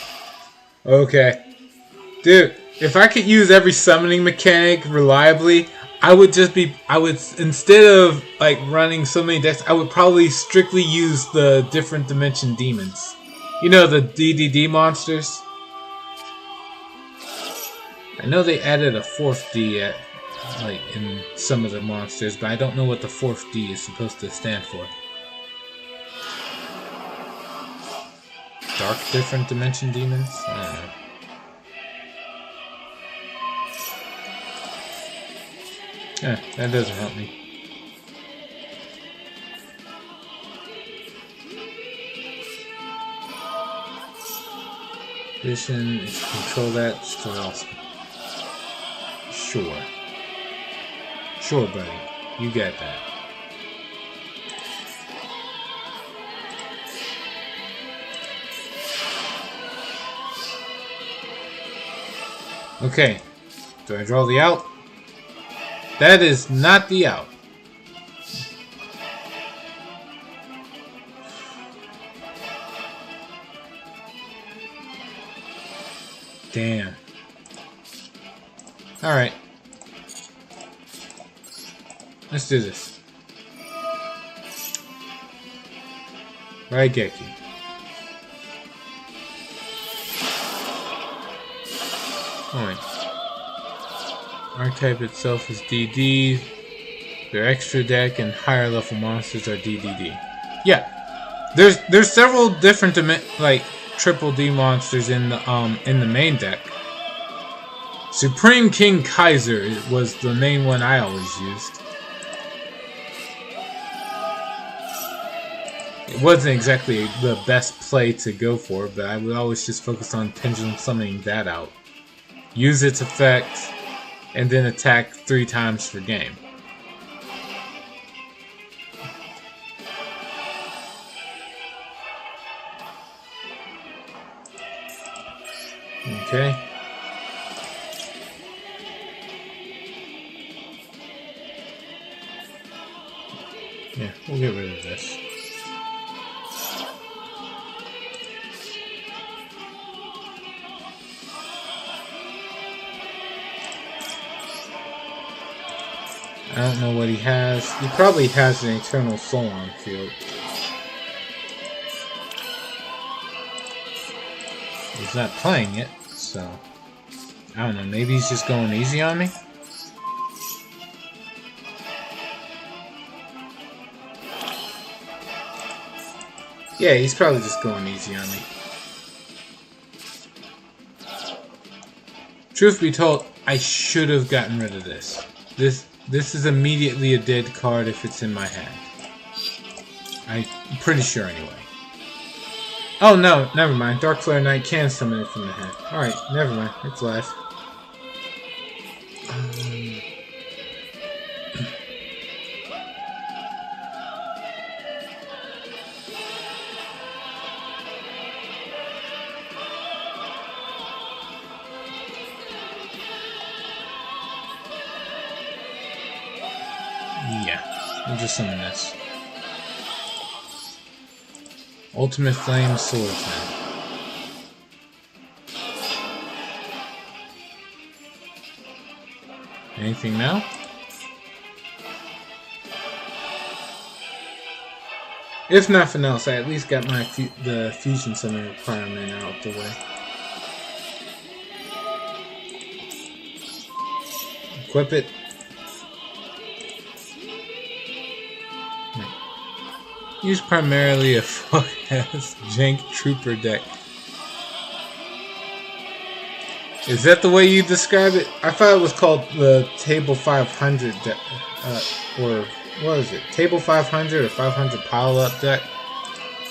Okay. Dude, if I could use every summoning mechanic reliably, instead of like running so many decks, I would probably strictly use the different dimension demons. You know, the DDD monsters? I know they added a 4th D in some of the monsters, but I don't know what the 4th D is supposed to stand for. Dark different dimension demons? I don't know. Yeah, that doesn't help me. Vision, if you control that, still awesome. Sure. Sure, buddy. You got that. Okay. Do I draw the out? That is not the out. Damn. Alright. Let's do this. Raigeki. Alright. Archetype itself is DD. Their extra deck and higher level monsters are DDD. Yeah. There's several different triple D monsters in the main deck. Supreme King Kaiser was the main one I always used. It wasn't exactly the best play to go for, but I would always just focus on pendulum summoning that out. Use its effect, and then attack 3 times per game. Okay. Yeah, we'll get rid of this. I don't know what he has. He probably has an Eternal Soul on field. He's not playing it, so... I don't know, maybe he's just going easy on me? Yeah, he's probably just going easy on me. Truth be told, I should have gotten rid of this. This is immediately a dead card if it's in my hand. I'm pretty sure anyway. Oh no, never mind. Darkflare Knight can summon it from the hand. Alright, never mind. It's live. Yeah, we'll just summon this. Ultimate Flame Swordsman. Anything now? If nothing else, I at least got my the fusion summon requirement out the way. Equip it. Use primarily a fuck-ass jank trooper deck. Is that the way you describe it? I thought it was called the Table 500 deck, or what is it? Table 500 or 500 pile-up deck,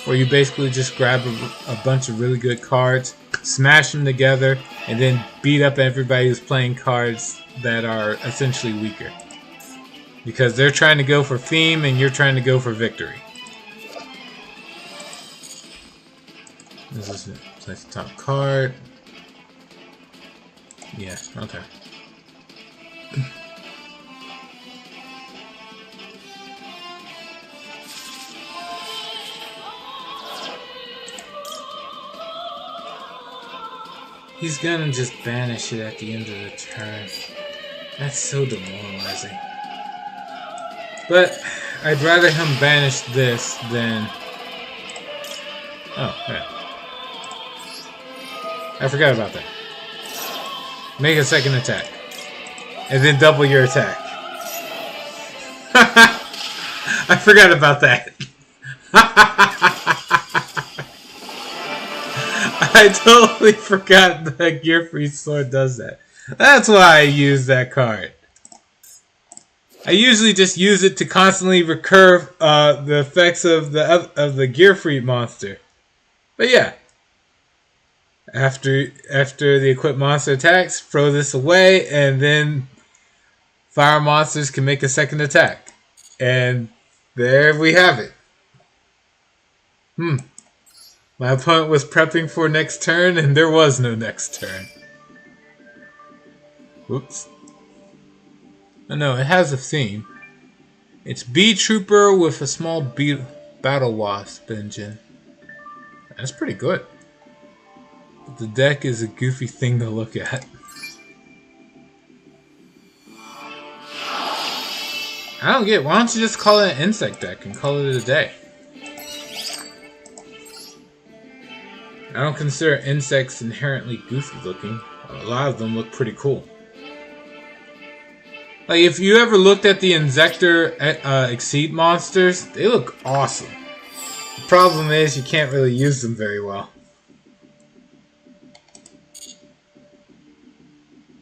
where you basically just grab a bunch of really good cards, smash them together, and then beat up everybody who's playing cards that are essentially weaker. Because they're trying to go for theme and you're trying to go for victory. This is it. Place the top card. Yeah, okay. He's gonna just banish it at the end of the turn. That's so demoralizing. But I'd rather him banish this than... Oh, yeah. I forgot about that. Make a second attack. And then double your attack. I forgot about that. I totally forgot that Gearfried Sword does that. That's why I use that card. I usually just use it to constantly recurve the effects of the Gearfried monster. But yeah. After the equipped monster attacks, throw this away, and then fire monsters can make a second attack. And there we have it. My opponent was prepping for next turn, and there was no next turn. Whoops. Oh no, it has a theme. It's Bee Trooper with a small Battle Wasp engine. That's pretty good. The deck is a goofy thing to look at. I don't get it. Why don't you just call it an insect deck and call it a day? I don't consider insects inherently goofy looking. A lot of them look pretty cool. Like, if you ever looked at the Inzektor Exceed monsters, they look awesome. The problem is you can't really use them very well.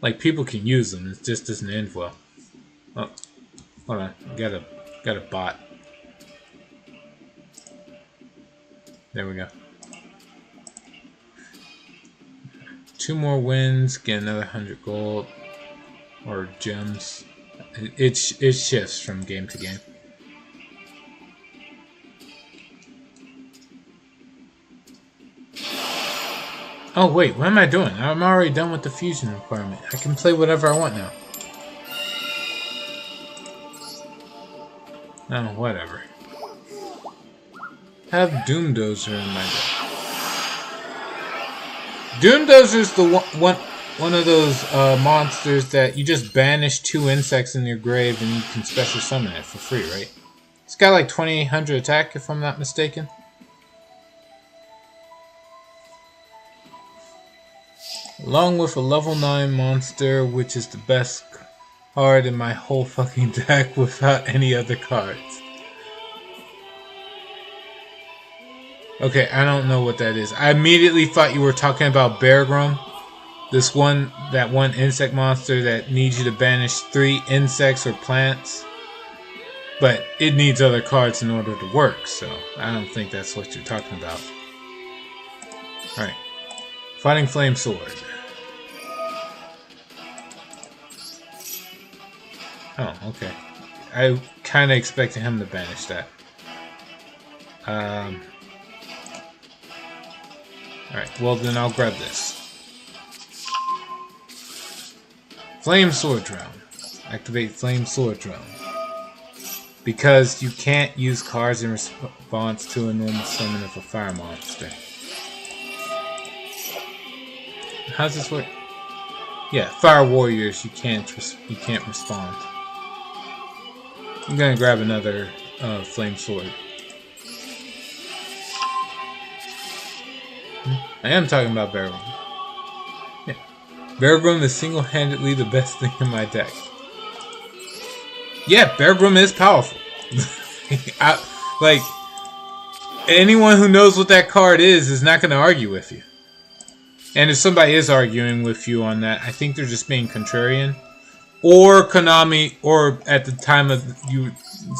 Like, people can use them, it just doesn't end well. Oh, hold on, got a bot. There we go. 2 more wins, get another 100 gold or gems. It shifts from game to game. Oh wait, what am I doing? I'm already done with the fusion requirement. I can play whatever I want now. Oh, whatever. Have Doomdozer in my deck. Doomdozer's the one... one of those monsters that you just banish 2 insects in your grave and you can special summon it for free, right? It's got like 2800 attack if I'm not mistaken. Along with a level 9 monster, which is the best card in my whole fucking deck without any other cards. Okay, I don't know what that is. I immediately thought you were talking about Beargrum. That one insect monster that needs you to banish 3 insects or plants. But it needs other cards in order to work, so I don't think that's what you're talking about. Alright. Fighting Flame Sword. Oh, okay. I kinda expected him to banish that. Alright, well then I'll grab this. Flame Sword Drone. Activate Flame Sword Drone. Because you can't use cards in response to a normal summon of a fire monster. How's this work? Yeah, Fire Warriors you can't respond. I'm gonna grab another Flame Sword. I am talking about Beargrum. Yeah. Beargrum is single-handedly the best thing in my deck. Yeah, Beargrum is powerful. Like, anyone who knows what that card is not going to argue with you. And if somebody is arguing with you on that, I think they're just being contrarian. Or Konami, or at the time of you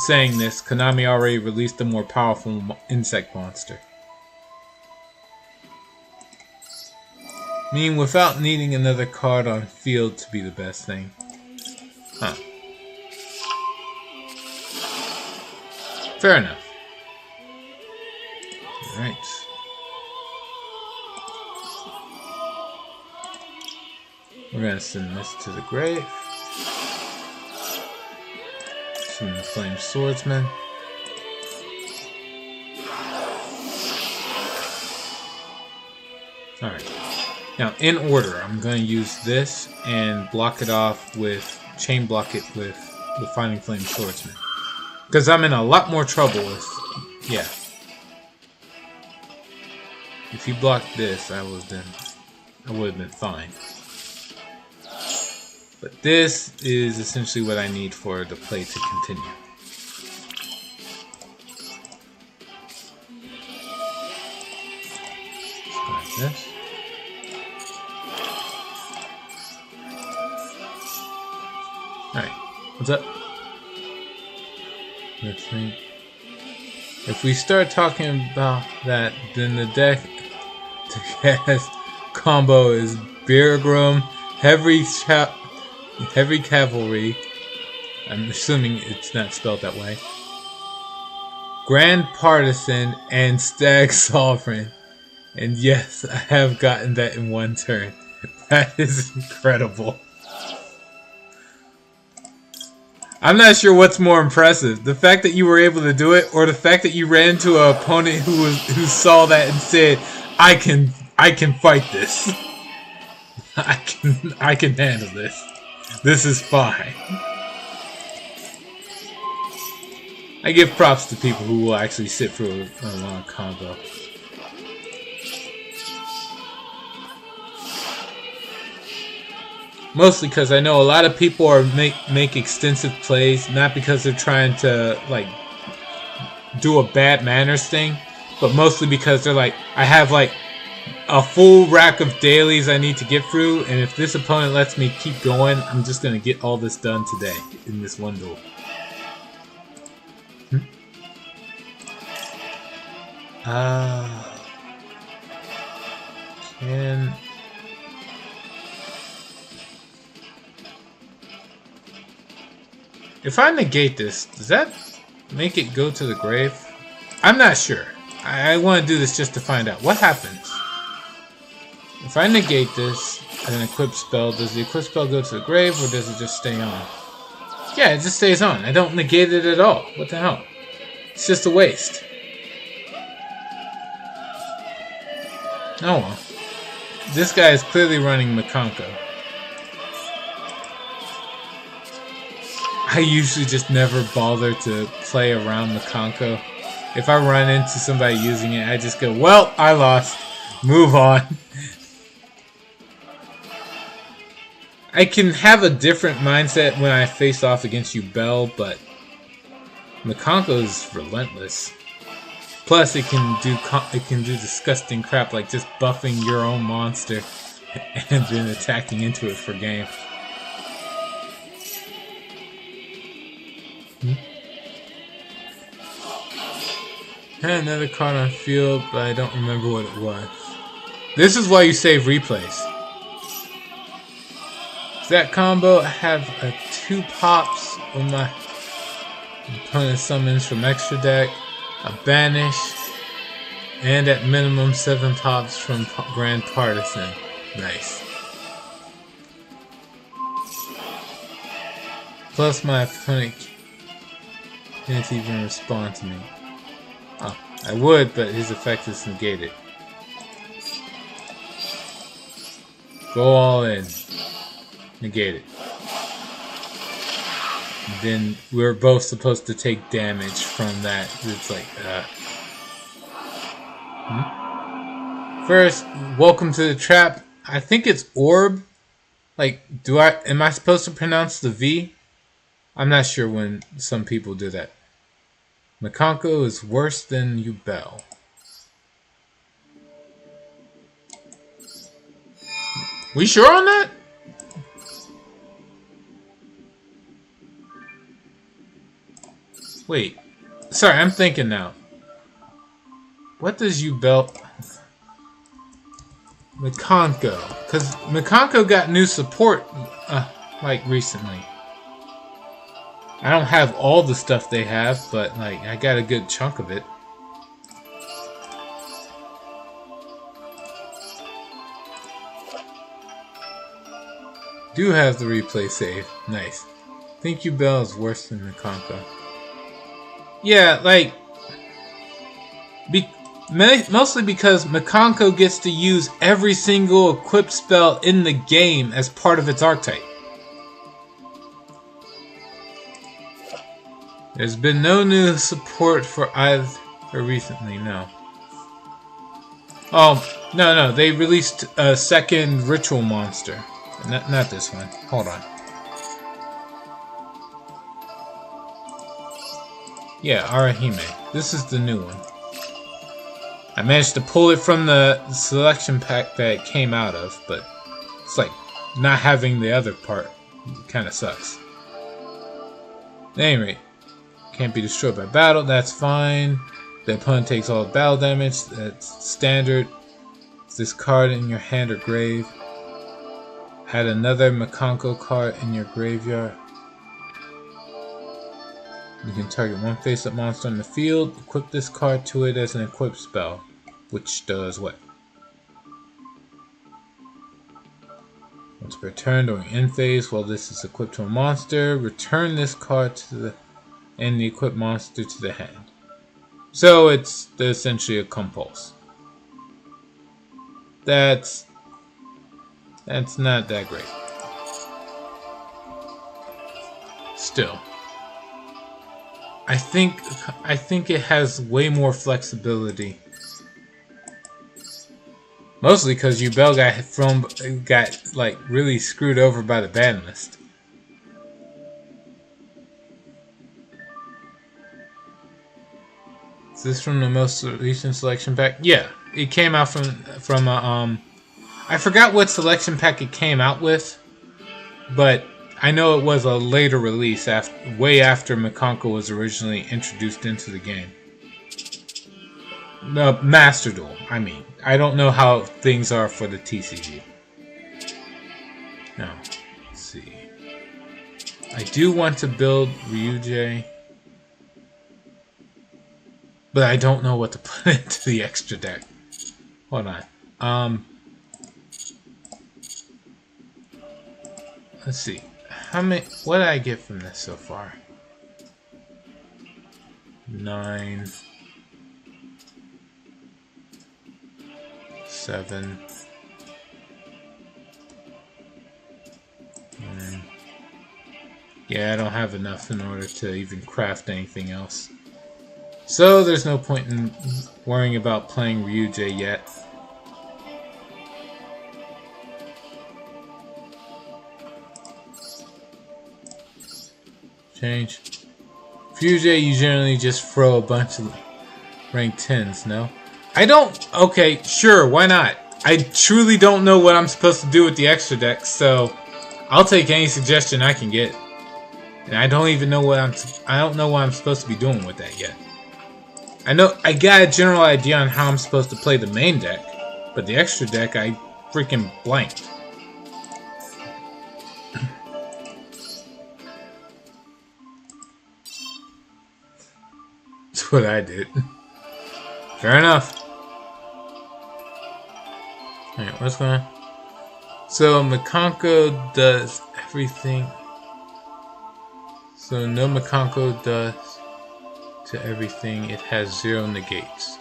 saying this, Konami already released a more powerful insect monster. Meaning without needing another card on field to be the best thing. Huh. Fair enough. Alright. We're gonna send this to the grave. Send the Flame Swordsman. Alright. Now, in order, I'm going to use this and block it off with, chain block it with the Fighting Flame Swordsman. Because I'm in a lot more trouble with, yeah. If he blocked this, I would have been fine. But this is essentially what I need for the play to continue. Let's go like this. Alright, what's up? Let's see. If we start talking about that, then the deck to cast combo is Beargrum, Heavy Cavalry. I'm assuming it's not spelled that way. Grand Partisan and Stag Sovereign. And yes, I have gotten that in one turn. That is incredible. I'm not sure what's more impressive, the fact that you were able to do it, or the fact that you ran into an opponent who saw that and said, "I can fight this. I can handle this. This is fine." I give props to people who will actually sit through a long combo. Mostly because I know a lot of people are make extensive plays, not because they're trying to like do a bad manners thing, but mostly because they're like, I have like a full rack of dailies I need to get through, and if this opponent lets me keep going, I'm just gonna get all this done today in this one duel. If I negate this, does that make it go to the grave? I'm not sure. I want to do this just to find out. What happens? If I negate this and equip spell, does the equip spell go to the grave or does it just stay on? Yeah, it just stays on. I don't negate it at all. What the hell? It's just a waste. Oh well. This guy is clearly running Makanko. I usually just never bother to play around Makanko. If I run into somebody using it, I just go, well, I lost. Move on. I can have a different mindset when I face off against Yubel, but Makanko is relentless. Plus, it can do disgusting crap like just buffing your own monster and then attacking into it for game. Had another card on field, but I don't remember what it was. This is why you save replays. That combo, I have 2 pops when my opponent summons from extra deck, a banish, and at minimum 7 pops from Grand Partisan. Nice. Plus my opponent can't even respond to me. Oh, I would, but his effect is negated. Go all in. Negate it. And then we're both supposed to take damage from that. It's like, First, welcome to the trap. I think it's Orb. Like, am I supposed to pronounce the V? I'm not sure when some people do that. Makanko is worse than Yubel. We sure on that? Wait. Sorry, I'm thinking now. What does Yubel... Makanko. Because Makanko got new support, like, recently. I don't have all the stuff they have, but, like, I got a good chunk of it. Do have the replay save. Nice. I think Yubel is worse than Makanko. Yeah, like... mostly because Makanko gets to use every single equipped spell in the game as part of its archetype. There's been no new support for either recently, no. Oh, no, they released a second ritual monster. Not this one. Hold on. Yeah, Arahime. This is the new one. I managed to pull it from the selection pack that it came out of, but it's like not having the other part kind of sucks. At any rate, can't be destroyed by battle, that's fine. The opponent takes all the battle damage, that's standard. This card in your hand or grave. Add another Makanko card in your graveyard. You can target one face-up monster on the field, equip this card to it as an equipped spell, which does what? Once returned during end phase, while this is equipped to a monster, return this card to the equipped monster to the hand. So it's essentially a compulse. That's not that great. Still. I think it has way more flexibility. Mostly because Yubel got like really screwed over by the ban list. Is this from the most recent selection pack? Yeah, it came out from I forgot what selection pack it came out with, but I know it was a later release, way after Makanko was originally introduced into the game. No, Master Duel, I mean. I don't know how things are for the TCG. Now, let's see. I do want to build Ryujei, but I don't know what to put into the extra deck. Hold on. Let's see. What did I get from this so far? 9, 7, 9, Yeah, I don't have enough in order to even craft anything else. So there's no point in worrying about playing Ryujay yet. Change. Ryujay, you generally just throw a bunch of rank 10s, no? I don't... Okay, sure, why not? I truly don't know what I'm supposed to do with the extra deck, so I'll take any suggestion I can get. And I don't even know what I don't know what I'm supposed to be doing with that yet. I know I got a general idea on how I'm supposed to play the main deck, but the extra deck I freaking blanked. That's what I did. Fair enough. Alright, what's going on? So Mikanko does everything. So no Mikanko does to everything. It has 0 negates.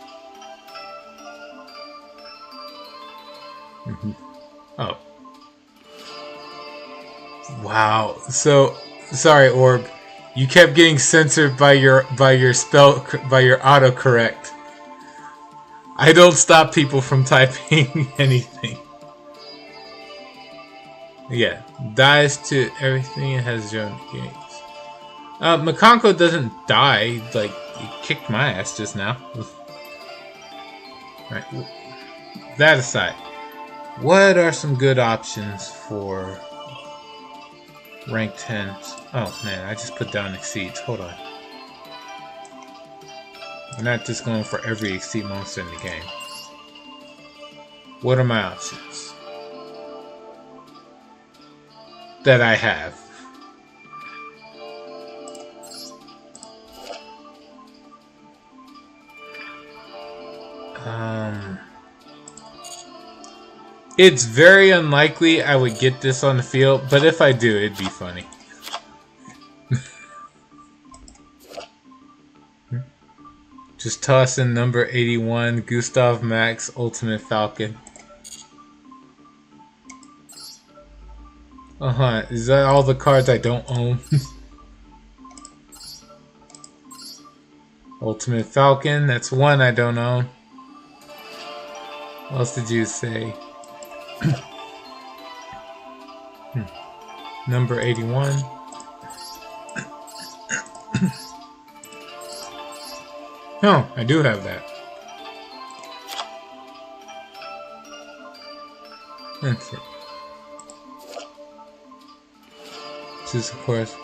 Oh. Wow. So sorry, Orb. You kept getting censored by your autocorrect. I don't stop people from typing anything. Yeah, dies to everything. It has 0 negates. Mikanko doesn't die. Like, he kicked my ass just now. Right. That aside, what are some good options for rank 10s? Oh man, I just put down exceeds. Hold on. I'm not just going for every exceed monster in the game. What are my options that I have? It's very unlikely I would get this on the field, but if I do, it'd be funny. Just toss in number 81, Gustav Max, Ultimate Falcon. Is that all the cards I don't own? Ultimate Falcon, that's one I don't own. What else did you say? Number 81. No, I do have that. That's it. This is, of course,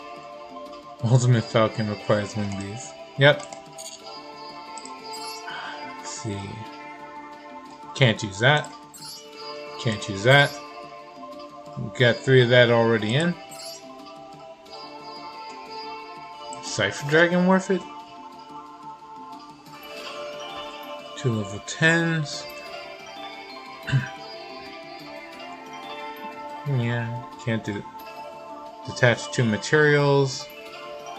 Ultimate Falcon requires one of these. Yep. Let's see. Can't use that. Can't use that. We've got 3 of that already in. Cypher Dragon worth it? 2 level 10s. Yeah, can't do it. Detach 2 materials.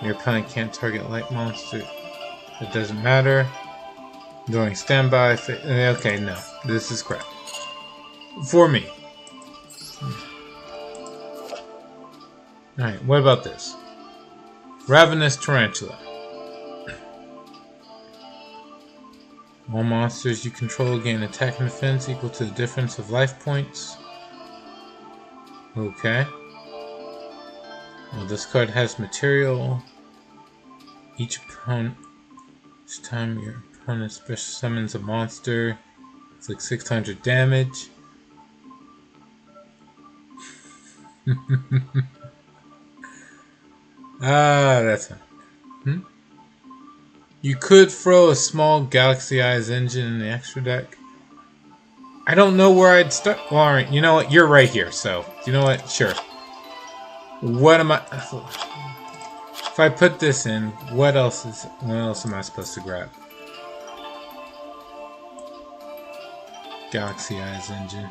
Your opponent can't target light monster. It doesn't matter. During standby. Okay, no. This is crap. For me. Alright, what about this? Ravenous Tarantula. All monsters you control gain attack and defense equal to the difference of life points. Okay. Well, this card has material. Each time your opponent special summons a monster, it's like 600 damage. That's fine. You could throw a small Galaxy Eyes engine in the extra deck. I don't know where I'd start. Well, alright, you know what? You're right here, so you know what? Sure. What am I? If I put this in, what else am I supposed to grab? Galaxy Eyes engine.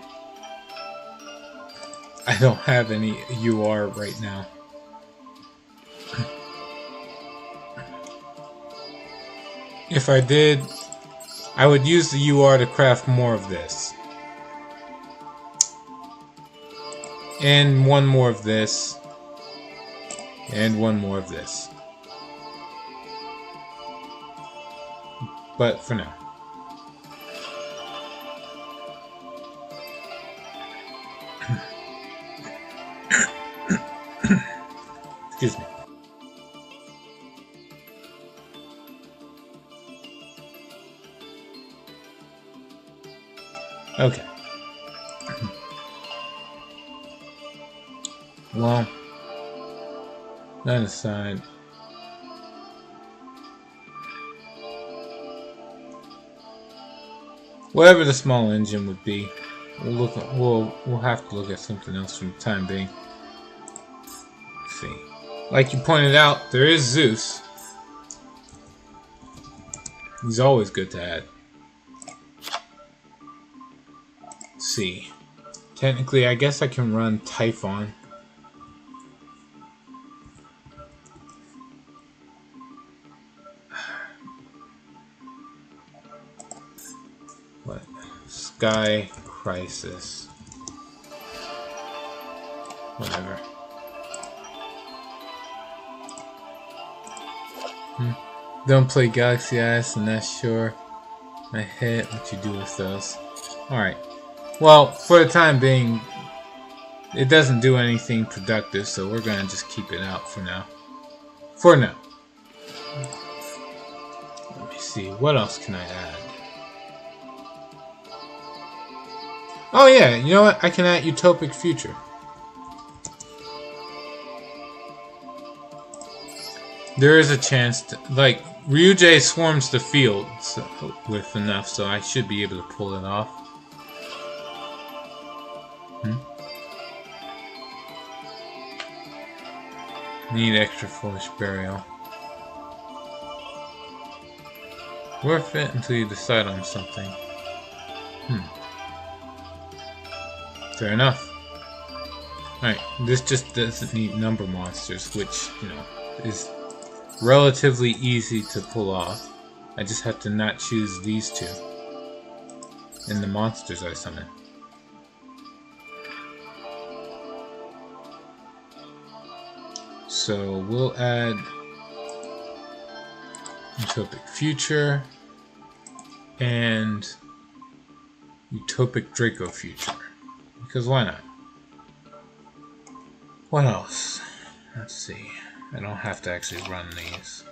I don't have any UR right now. If I did, I would use the UR to craft more of this. And one more of this. And one more of this. But for now. Excuse me. Okay. Well, that aside, whatever the small engine would be, we'll have to look at something else for the time being. Let's see. Like you pointed out, there is Zeus. He's always good to add. Let's see. Technically, I guess I can run Typhon. What? Sky Crisis. Whatever. Don't play Galaxy Eyes, and that's sure. My head, what you do with those. Alright. Well, for the time being, it doesn't do anything productive, so we're gonna just keep it out for now. For now. Let me see, what else can I add? Oh yeah, you know what? I can add Utopic Future. There is a chance to, like, Ryujay swarms the field with enough, so I should be able to pull it off. Need extra foolish burial. Worth it until you decide on something. Fair enough. Alright, this just doesn't need number monsters, which, you know, is relatively easy to pull off. I just have to not choose these two in the monsters I summon. So we'll add Utopic Future and Utopic Draco Future. Because why not? What else? Let's see. I don't have to actually run these.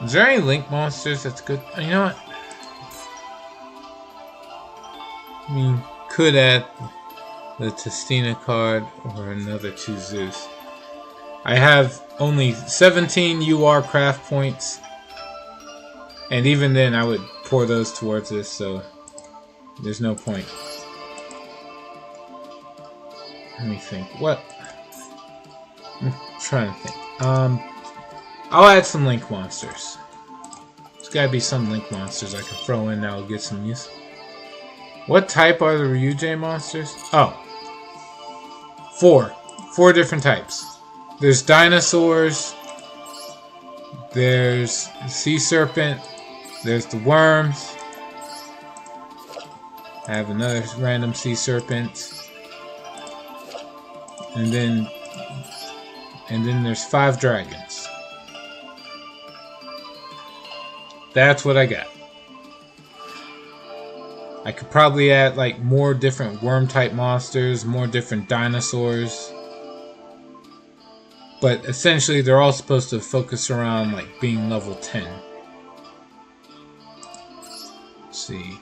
Is there any Link monsters that's good? You know what? I mean, could add the Testina card or another 2 Zeus. I have only 17 UR craft points, and even then I would pour those towards this, so there's no point. Let me think. What? I'm trying to think. I'll add some Link monsters. There's gotta be some Link monsters I can throw in that will get some use. What type are the Ryujay monsters? Oh. 4. 4 different types. There's dinosaurs. There's sea serpent. There's the worms. I have another random sea serpent. And then there's 5 dragons. That's what I got. I could probably add like more different worm type monsters, more different dinosaurs. But essentially they're all supposed to focus around like being level 10. Let's see.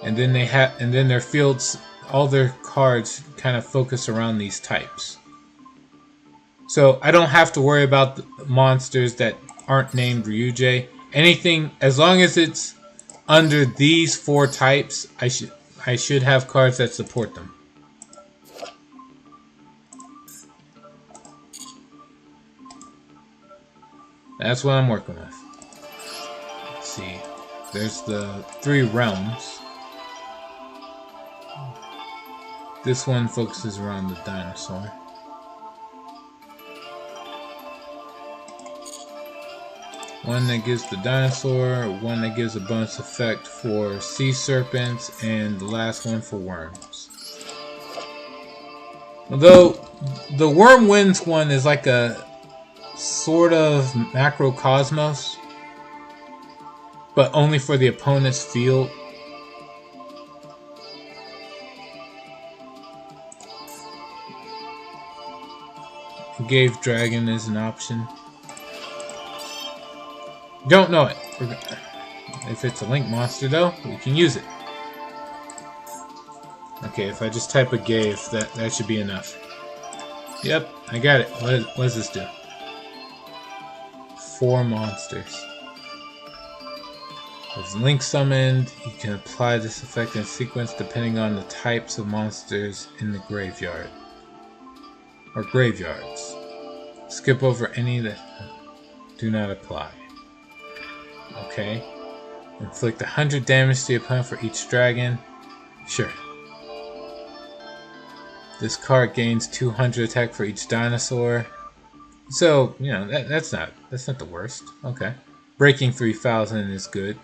And then their fields, all their cards kind of focus around these types. So I don't have to worry about the monsters that aren't named Ryujay. Anything, as long as it's under these 4 types, I should have cards that support them. That's what I'm working with. Let's see. There's the 3 realms. This one focuses around the dinosaur. One that gives the dinosaur, one that gives a bonus effect for sea serpents, and the last one for worms. Although the worm winds one is like a sort of macrocosmos, but only for the opponent's field. Gave Dragon as an option. Don't know it. If it's a Link monster though, we can use it. Okay, if I just type a Gave, that should be enough. Yep, I got it. What does this do? 4 monsters. As Link summoned, you can apply this effect in sequence depending on the types of monsters in the graveyard. Or graveyards. Skip over any that do not apply. Okay. Inflict 100 damage to the opponent for each dragon. Sure. This card gains 200 attack for each dinosaur. So, you know, that's not the worst. Okay. Breaking 3000 is good.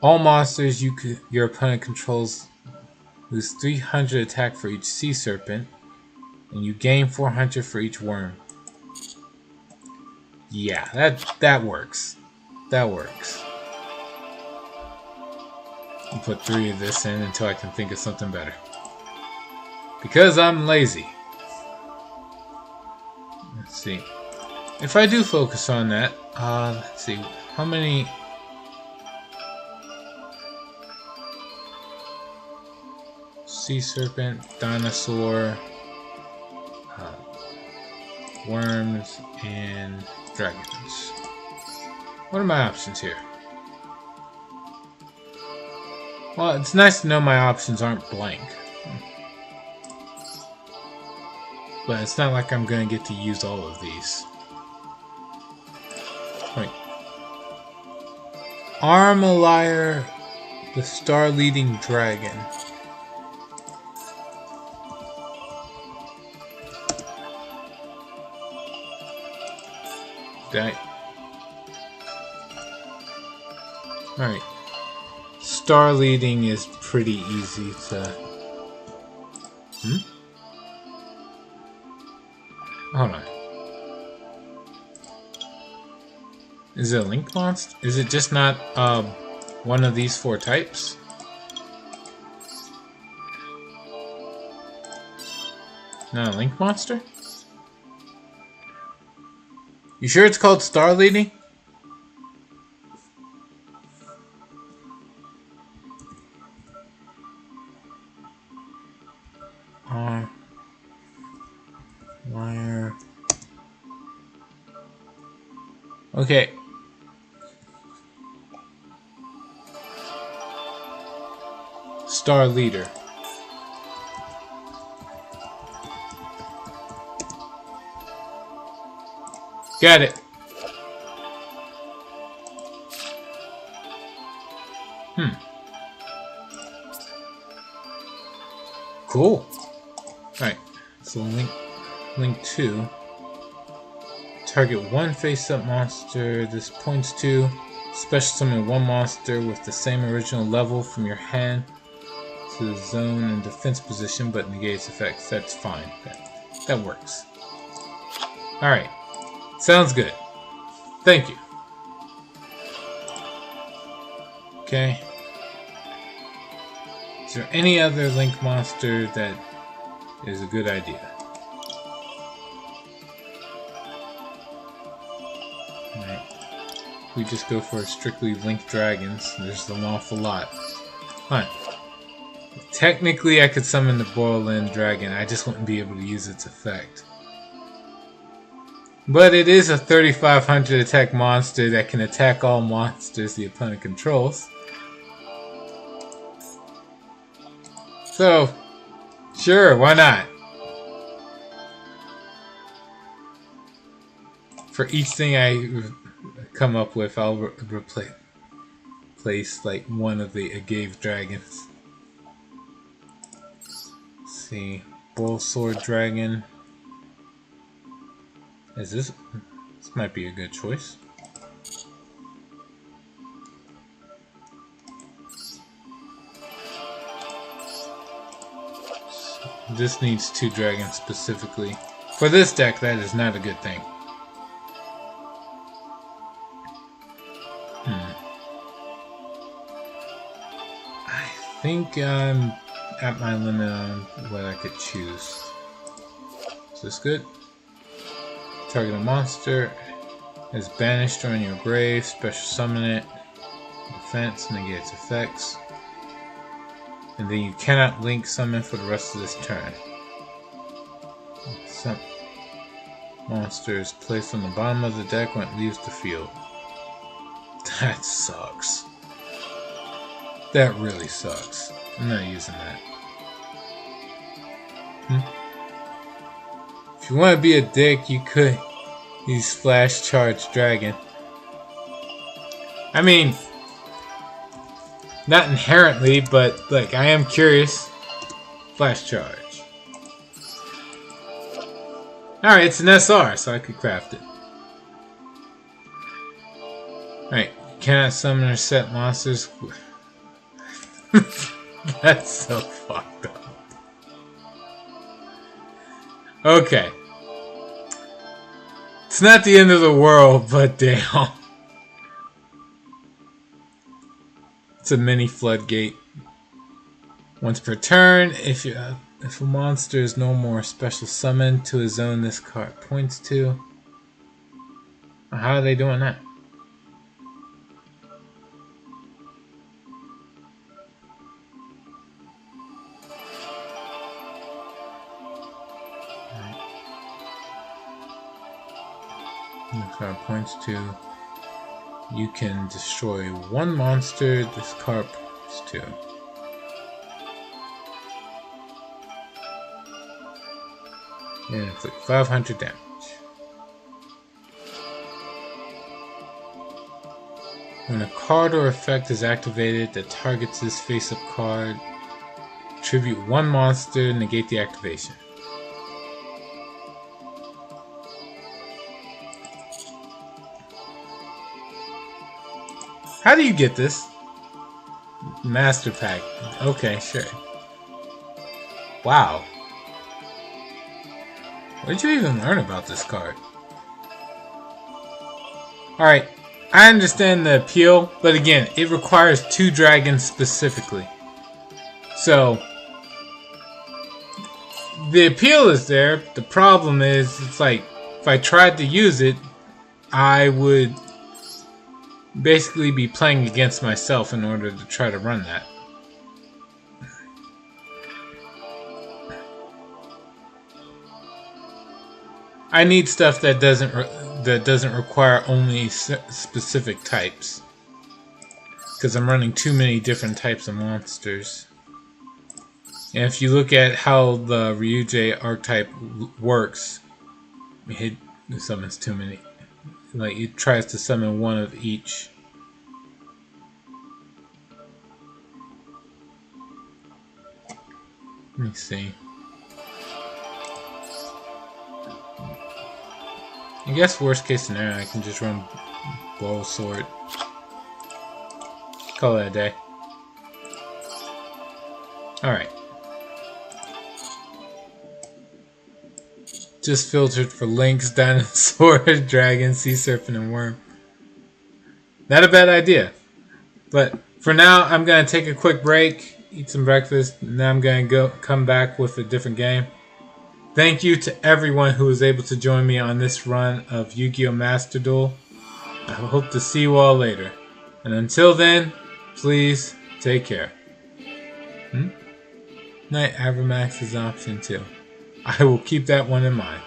All monsters your opponent controls lose 300 attack for each sea serpent, and you gain 400 for each worm. Yeah, that works. That works. I'll put 3 of this in until I can think of something better. Because I'm lazy. Let's see. If I do focus on that, let's see. How many... Sea serpent, dinosaur, worms, and dragons. What are my options here? Well, it's nice to know my options aren't blank. But it's not like I'm going to get to use all of these. Wait. Armalier, the star-leading dragon. Alright. Star leading is pretty easy to... Hold on. Is it a Link monster? Is it just not one of these 4 types? Not a Link monster? You sure it's called Star Leading? Wire. Okay. Star Leader. Got it. Cool. Alright, so link 2. Target 1 face-up monster. This points to special summon 1 monster with the same original level from your hand to the zone and defense position, but negates effects. That's fine. That works. Alright. Sounds good. Thank you. Okay. Is there any other Link monster that is a good idea? Alright. We just go for strictly Link dragons. There's an awful lot. Fine. Technically, I could summon the Borland dragon. I just wouldn't be able to use its effect. But it is a 3500 attack monster that can attack all monsters the opponent controls. So, sure, why not? For each thing I come up with, I'll replace like one of the Agave dragons. Let's see, Bull Sword Dragon. Is this? This might be a good choice. This needs 2 dragons specifically. For this deck, that is not a good thing. I think I'm at my limit on what I could choose. Is this good? Target a monster is banished on your grave, special summon it, defense, negate its effects, and then you cannot link summon for the rest of this turn. Some monster is placed on the bottom of the deck when it leaves the field. That sucks. That really sucks. I'm not using that. If you want to be a dick, you could use Flash Charge Dragon. I mean, not inherently, but like I am curious. Flash Charge. Alright, it's an SR, so I could craft it. Alright, cannot summon or set monsters. That's so fucked up. Okay. It's not the end of the world, but damn. It's a mini floodgate. Once per turn, if a monster is no more special summoned to a zone this card points to. How are they doing that? The card points to. You can destroy 1 monster this card points to. And inflict 500 damage. When a card or effect is activated that targets this face-up card, tribute 1 monster, negate the activation. How do you get this? Master Pack. Okay, sure. Wow. Where'd you even learn about this card? Alright, I understand the appeal, but again, it requires 2 dragons specifically. So, the appeal is there. The problem is, it's like, if I tried to use it, I would basically be playing against myself in order to try to run that. I need stuff that doesn't require only specific types, because I'm running too many different types of monsters. And if you look at how the Ryujei archetype works, it summons too many. Like, it tries to summon 1 of each. Let me see. I guess worst case scenario, I can just run Bulbasaur. Call it a day. Alright. Just filtered for Lynx, Dinosaur, Dragon, Sea Serpent, and Worm. Not a bad idea. But for now, I'm going to take a quick break, eat some breakfast, and then I'm going to come back with a different game. Thank you to everyone who was able to join me on this run of Yu-Gi-Oh! Master Duel. I hope to see you all later. And until then, please take care. Knight Avramax is option 2. I will keep that one in mind.